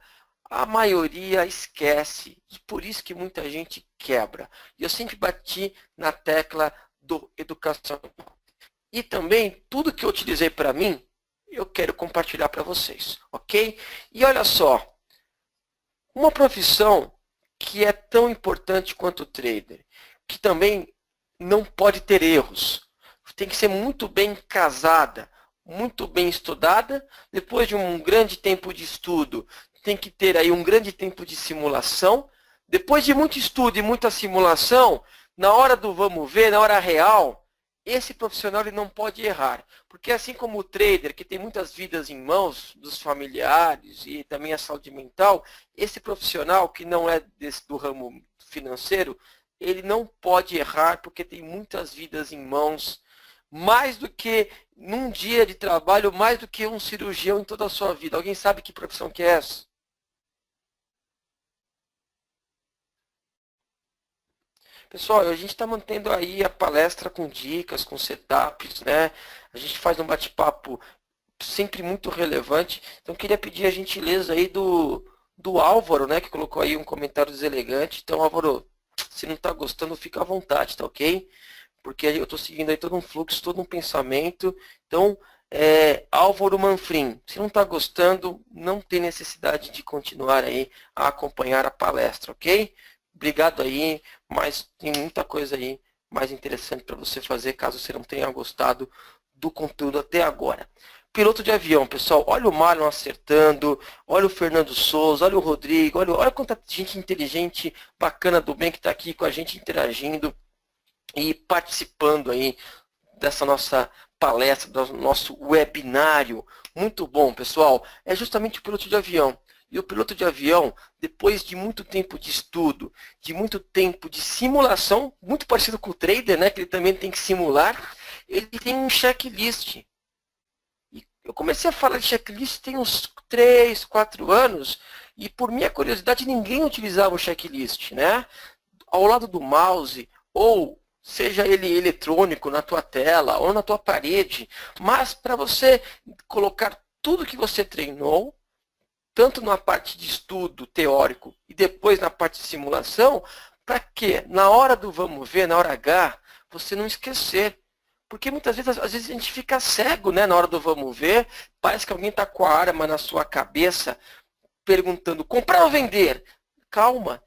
a maioria esquece. E por isso que muita gente quebra. E eu sempre bati na tecla do educação. E também, tudo que eu utilizei para mim, eu quero compartilhar para vocês, ok? E olha só, uma profissão que é tão importante quanto o trader, que também não pode ter erros. Tem que ser muito bem casada, muito bem estudada. Depois de um grande tempo de estudo, tem que ter aí um grande tempo de simulação. Depois de muito estudo e muita simulação, na hora do vamos ver, na hora real, esse profissional ele não pode errar. Porque assim como o trader, que tem muitas vidas em mãos dos familiares e também a saúde mental, esse profissional que não é do ramo financeiro, ele não pode errar porque tem muitas vidas em mãos, mais do que num dia de trabalho, mais do que um cirurgião em toda a sua vida. Alguém sabe que profissão que é essa? Pessoal, a gente está mantendo aí a palestra com dicas, com setups, né? A gente faz um bate-papo sempre muito relevante. Então, queria pedir a gentileza aí do Álvaro, né? Que colocou aí um comentário deselegante. Então, Álvaro, se não está gostando, fica à vontade, tá ok? Porque eu estou seguindo aí todo um fluxo, todo um pensamento. Então, Álvaro Manfrim, se não está gostando, não tem necessidade de continuar aí a acompanhar a palestra, ok? Obrigado aí, mas tem muita coisa aí mais interessante para você fazer, caso você não tenha gostado do conteúdo até agora. Piloto de avião, pessoal, olha o Marlon acertando, olha o Fernando Souza, olha o Rodrigo, olha quanta gente inteligente, bacana do bem que está aqui com a gente interagindo e participando aí dessa nossa palestra, do nosso webinário. Muito bom, pessoal. É justamente o piloto de avião. E o piloto de avião, depois de muito tempo de estudo, de muito tempo de simulação, muito parecido com o trader, né, que ele também tem que simular, ele tem um checklist. E eu comecei a falar de checklist tem uns 3, 4 anos, e por minha curiosidade, ninguém utilizava o checklist, né? Ao lado do mouse, ou seja ele eletrônico na tua tela, ou na tua parede, mas para você colocar tudo que você treinou, tanto na parte de estudo teórico e depois na parte de simulação, para que na hora do vamos ver, na hora H, você não esquecer. Porque muitas vezes, às vezes a gente fica cego, né, na hora do vamos ver, parece que alguém está com a arma na sua cabeça, perguntando, comprar ou vender? Calma,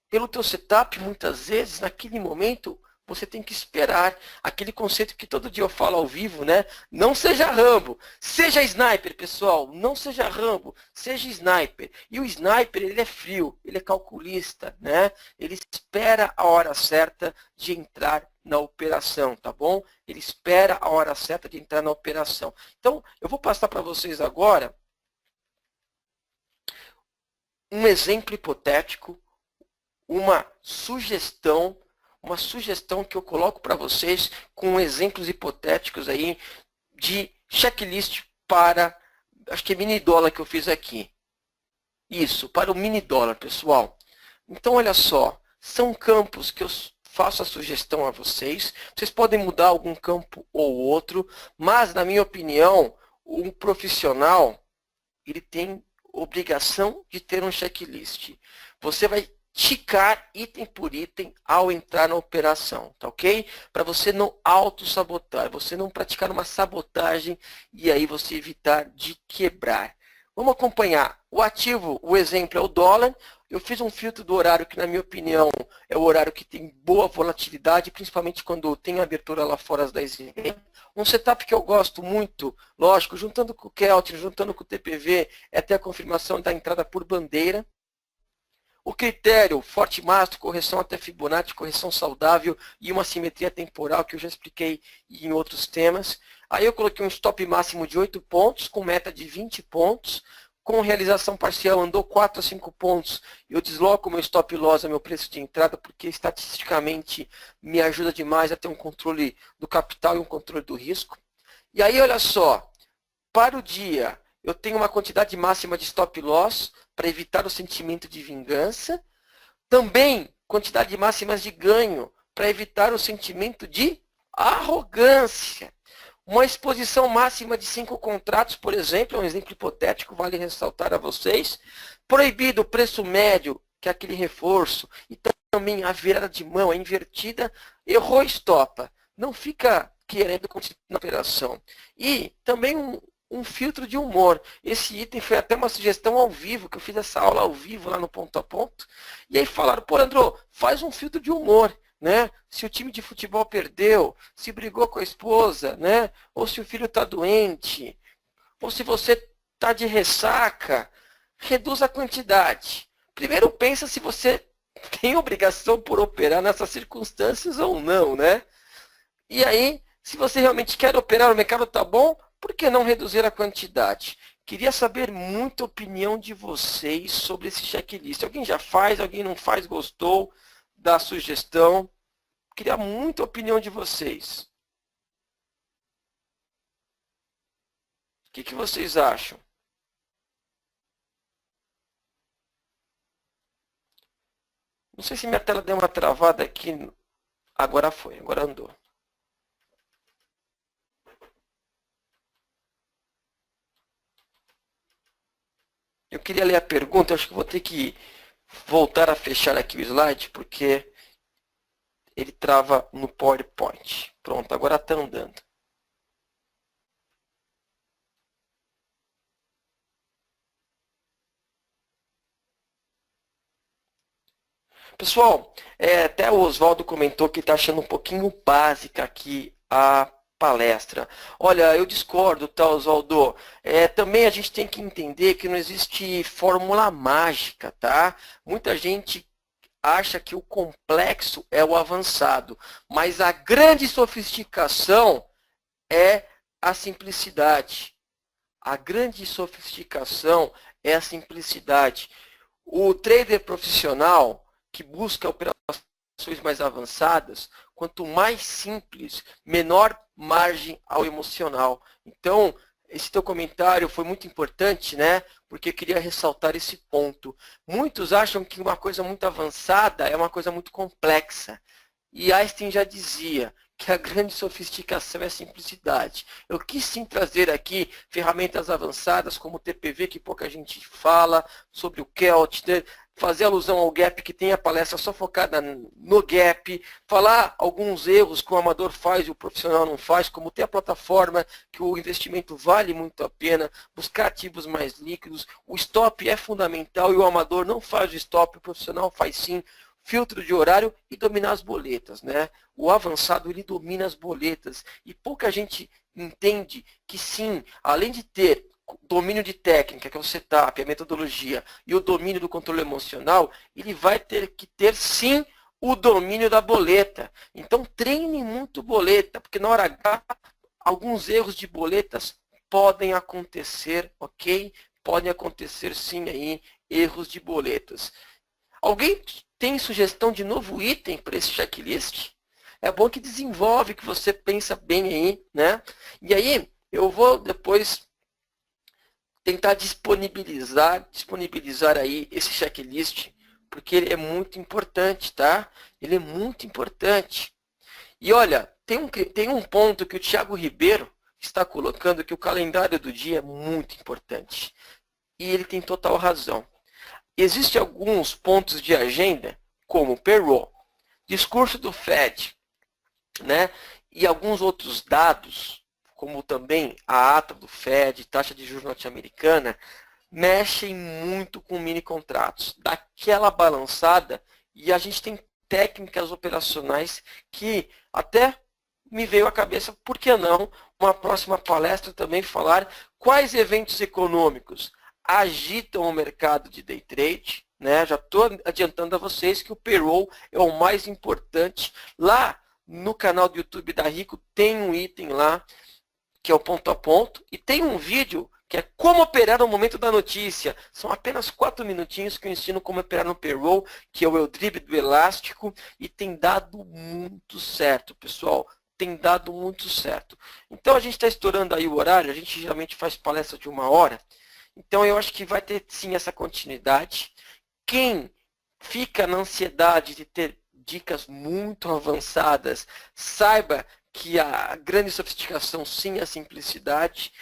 pelo teu setup, muitas vezes, naquele momento, você tem que esperar. Aquele conceito que todo dia eu falo ao vivo, né? Não seja Rambo, seja sniper, pessoal. Não seja Rambo, seja sniper. E o sniper, ele é frio, ele é calculista, né? Ele espera a hora certa de entrar na operação, tá bom? Ele espera a hora certa de entrar na operação. Então, eu vou passar para vocês agora um exemplo hipotético, uma sugestão que eu coloco para vocês com exemplos hipotéticos aí de checklist para, acho que é mini dólar que eu fiz aqui. Isso, para o mini dólar, pessoal. Então, olha só, são campos que eu faço a sugestão a vocês. Vocês podem mudar algum campo ou outro, mas, na minha opinião, um profissional, ele tem obrigação de ter um checklist. Você vai ticar item por item ao entrar na operação, tá ok? Para você não auto-sabotar, você não praticar uma sabotagem e aí você evitar de quebrar. Vamos acompanhar. O ativo, o exemplo é o dólar. Eu fiz um filtro do horário que, na minha opinião, é o horário que tem boa volatilidade, principalmente quando tem abertura lá fora às 10h30. Um setup que eu gosto muito, lógico, juntando com o Keltner, juntando com o TPV, é ter a confirmação da entrada por bandeira. O critério, forte mastro, correção até Fibonacci, correção saudável e uma simetria temporal, que eu já expliquei em outros temas. Aí eu coloquei um stop máximo de 8 pontos, com meta de 20 pontos. Com realização parcial, andou 4 a 5 pontos, eu desloco o meu stop loss, meu preço de entrada, porque estatisticamente me ajuda demais a ter um controle do capital e um controle do risco. E aí, olha só, para o dia, eu tenho uma quantidade máxima de stop loss para evitar o sentimento de vingança. Também quantidade máxima de ganho para evitar o sentimento de arrogância. Uma exposição máxima de 5 contratos, por exemplo, é um exemplo hipotético, vale ressaltar a vocês. Proibido o preço médio, que é aquele reforço, e também a virada de mão, a invertida, errou, estopa. Não fica querendo continuar na operação. E também um filtro de humor. Esse item foi até uma sugestão ao vivo, que eu fiz essa aula ao vivo lá no Ponto a Ponto. E aí falaram, pô, Andrô, faz um filtro de humor. Né? Se o time de futebol perdeu, se brigou com a esposa, né? Ou se o filho está doente, ou se você está de ressaca, reduz a quantidade. Primeiro pensa se você tem obrigação por operar nessas circunstâncias ou não, né? E aí, se você realmente quer operar, o mercado está bom, por que não reduzir a quantidade? Queria saber muita opinião de vocês sobre esse checklist. Alguém já faz, alguém não faz, gostou da sugestão? Queria muita opinião de vocês. O que vocês acham? Não sei se minha tela deu uma travada aqui. Agora foi, agora andou. Eu queria ler a pergunta, acho que vou ter que voltar a fechar aqui o slide, porque ele trava no PowerPoint. Pronto, agora está andando. Pessoal, até o Oswaldo comentou que está achando um pouquinho básica aqui a palestra. Olha, eu discordo, tá, Oswaldo? Também a gente tem que entender que não existe fórmula mágica, tá? Muita gente acha que o complexo é o avançado, mas a grande sofisticação é a simplicidade. A grande sofisticação é a simplicidade. O trader profissional que busca operações mais avançadas, quanto mais simples, menor margem ao emocional. Então, esse teu comentário foi muito importante, né? Porque eu queria ressaltar esse ponto. Muitos acham que uma coisa muito avançada é uma coisa muito complexa. E Einstein já dizia que a grande sofisticação é a simplicidade. Eu quis sim trazer aqui ferramentas avançadas como o TPV, que pouca gente fala, sobre o Keltner, fazer alusão ao gap, que tem a palestra só focada no gap, falar alguns erros que o amador faz e o profissional não faz, como ter a plataforma, que o investimento vale muito a pena, buscar ativos mais líquidos, o stop é fundamental e o amador não faz o stop, o profissional faz sim, filtro de horário e dominar as boletas, né? O avançado, ele domina as boletas e pouca gente entende que sim, além de ter domínio de técnica, que é o setup, a metodologia, e o domínio do controle emocional, ele vai ter que ter, sim, o domínio da boleta. Então, treine muito boleta, porque na hora H, alguns erros de boletas podem acontecer, ok? Podem acontecer, sim, aí, erros de boletas. Alguém tem sugestão de novo item para esse checklist? É bom que desenvolve, que você pensa bem aí, né? E aí, eu vou depois tentar disponibilizar aí esse checklist, porque ele é muito importante, tá? Ele é muito importante. E olha, tem um ponto que o Thiago Ribeiro está colocando, que o calendário do dia é muito importante. E ele tem total razão. Existem alguns pontos de agenda, como payroll, discurso do Fed, né? E alguns outros dados, como também a ata do Fed, taxa de juros norte-americana, mexem muito com mini contratos, daquela balançada, e a gente tem técnicas operacionais que até me veio à cabeça, por que não, uma próxima palestra também falar quais eventos econômicos agitam o mercado de day trade, né? Já estou adiantando a vocês que o payroll é o mais importante. Lá no canal do YouTube da Rico tem um item lá, que é o ponto a ponto, e tem um vídeo que é como operar no momento da notícia. São apenas 4 minutinhos que eu ensino como operar no payroll, que é o Eudrib do Elástico, e tem dado muito certo, pessoal. Tem dado muito certo. Então a gente está estourando aí o horário, a gente geralmente faz palestra de 1 hora, então eu acho que vai ter sim essa continuidade. Quem fica na ansiedade de ter dicas muito avançadas, saiba que a grande sofisticação sim é a simplicidade,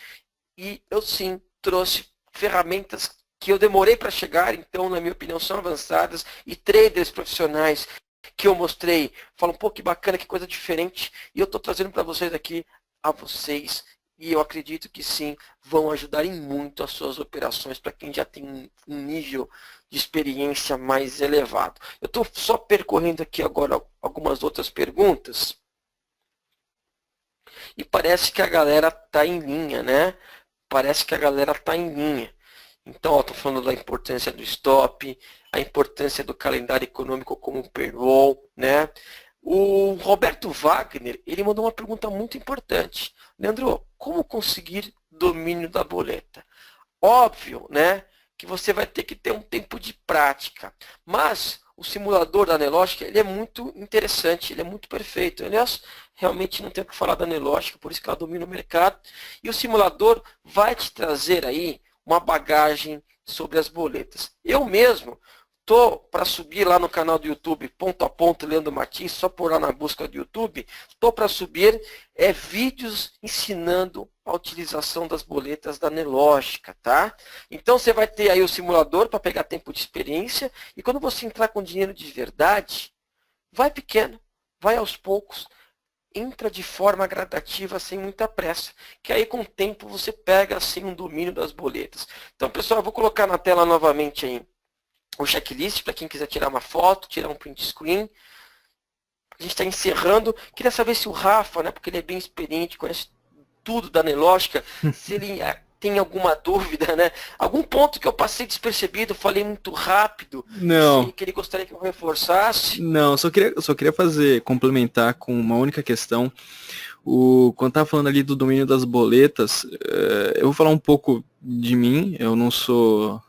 e eu sim trouxe ferramentas que eu demorei para chegar, então na minha opinião são avançadas, e traders profissionais que eu mostrei, falam, pô, que bacana, que coisa diferente, e eu estou trazendo para vocês aqui, a vocês, e eu acredito que sim, vão ajudar em muito as suas operações, para quem já tem um nível de experiência mais elevado. Eu estou só percorrendo aqui agora algumas outras perguntas, e parece que a galera está em linha, né? Parece que a galera está em linha. Então, estou falando da importância do stop, a importância do calendário econômico como um payroll, né? O Roberto Wagner, ele mandou uma pergunta muito importante. Leandro, como conseguir domínio da boleta? Óbvio, né, que você vai ter que ter um tempo de prática, mas o simulador da Nelogica, ele é muito interessante, ele é muito perfeito. Aliás, realmente não tenho o que falar da Nelogica, por isso que ela domina o mercado. E o simulador vai te trazer aí uma bagagem sobre as boletas. Eu mesmo estou para subir lá no canal do YouTube, ponto a ponto, Leandro Martins, só por lá na busca do YouTube, estou para subir vídeos ensinando a utilização das boletas da Nelogica, tá? Então você vai ter aí o simulador para pegar tempo de experiência, e quando você entrar com dinheiro de verdade, vai pequeno, vai aos poucos, entra de forma gradativa, sem muita pressa, que aí com o tempo você pega assim um domínio das boletas. Então, pessoal, eu vou colocar na tela novamente aí o checklist para quem quiser tirar uma foto, tirar um print screen. A gente está encerrando. Queria saber se o Rafa, né, porque ele é bem experiente, conhece tudo da Nelogica, se ele tem alguma dúvida, né? Algum ponto que eu passei despercebido, falei muito rápido, Não. que ele gostaria que eu reforçasse. Não, só queria complementar com uma única questão. Quando estava falando ali do domínio das boletas, eu vou falar um pouco de mim. Eu não sou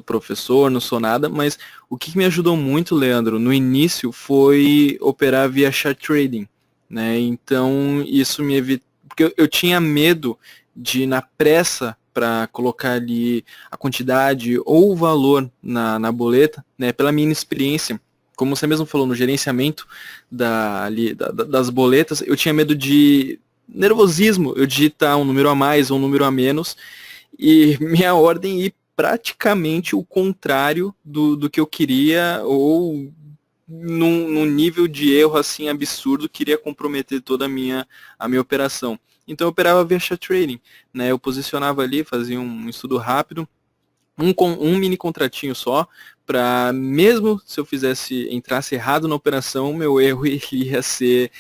professor, não sou nada, mas o que me ajudou muito, Leandro, no início foi operar via chart trading, né? Então isso me evitou, porque eu tinha medo de, na pressa, para colocar ali a quantidade ou o valor na boleta, né? Pela minha inexperiência, como você mesmo falou, no gerenciamento das boletas, eu tinha medo de nervosismo, eu digitar um número a mais ou um número a menos, e minha ordem ir praticamente o contrário do que eu queria, ou num nível de erro assim absurdo, queria comprometer toda a minha operação. Então eu operava via chart trading, né? Eu posicionava ali, fazia um estudo rápido, um mini contratinho só, para mesmo se eu entrasse errado na operação, meu erro ia ser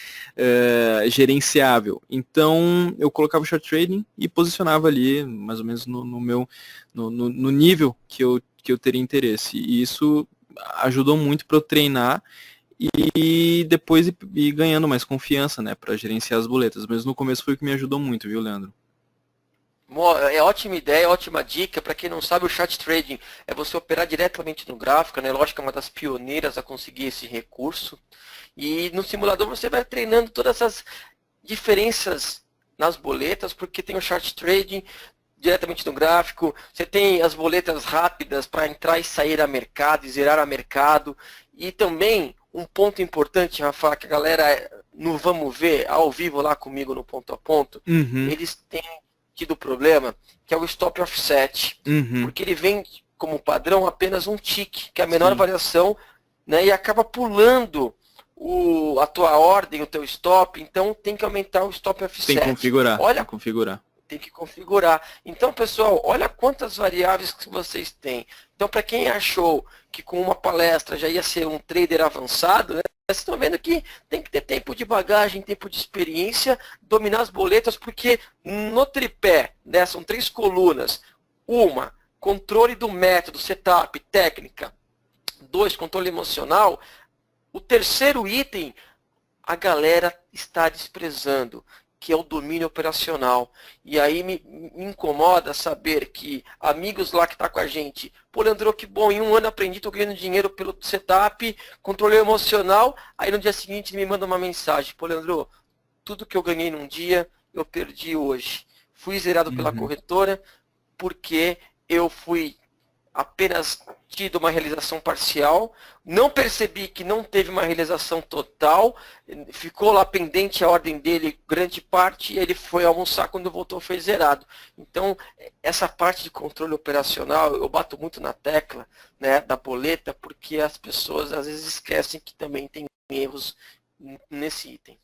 gerenciável. Então eu colocava o short trading e posicionava ali mais ou menos no nível que eu teria interesse. E isso ajudou muito para eu treinar e depois ir ganhando mais confiança, né, para gerenciar as boletas. Mas no começo foi o que me ajudou muito, viu, Leandro? É ótima ideia, ótima dica. Para quem não sabe, o chart trading é você operar diretamente no gráfico, né? Lógico, é uma das pioneiras a conseguir esse recurso. E no simulador você vai treinando todas as diferenças nas boletas, porque tem o chart trading diretamente no gráfico, você tem as boletas rápidas para entrar e sair a mercado, e zerar a mercado. E também um ponto importante, Rafa, que a galera no Vamos Ver, ao vivo lá comigo no ponto a ponto, eles têm tido problema, que é o stop offset, porque ele vem como padrão apenas um tick, que é a menor variação, né, e acaba pulando a tua ordem, o teu stop, então tem que aumentar o stop offset. Tem que configurar. Olha, configurar. tem que configurar. Então, pessoal, olha quantas variáveis que vocês têm. Então, para quem achou que com uma palestra já ia ser um trader avançado, né, vocês estão vendo que tem que ter tempo de bagagem, tempo de experiência, dominar as boletas, porque no tripé, né, são 3 colunas. Uma, controle do método, setup, técnica. 2, controle emocional. O terceiro item, a galera está desprezando, que é o domínio operacional. E aí me incomoda saber que amigos lá que estão com a gente, pô, Leandro, que bom, em um ano aprendi, estou ganhando dinheiro pelo setup, controle emocional, aí no dia seguinte me manda uma mensagem, pô, Leandro, tudo que eu ganhei num dia, eu perdi hoje. Fui zerado pela corretora porque eu fui apenas tido uma realização parcial, não percebi que não teve uma realização total, ficou lá pendente a ordem dele, grande parte, e ele foi almoçar, quando voltou foi zerado. Então, essa parte de controle operacional, eu bato muito na tecla, né, da boleta, porque as pessoas às vezes esquecem que também tem erros nesse item.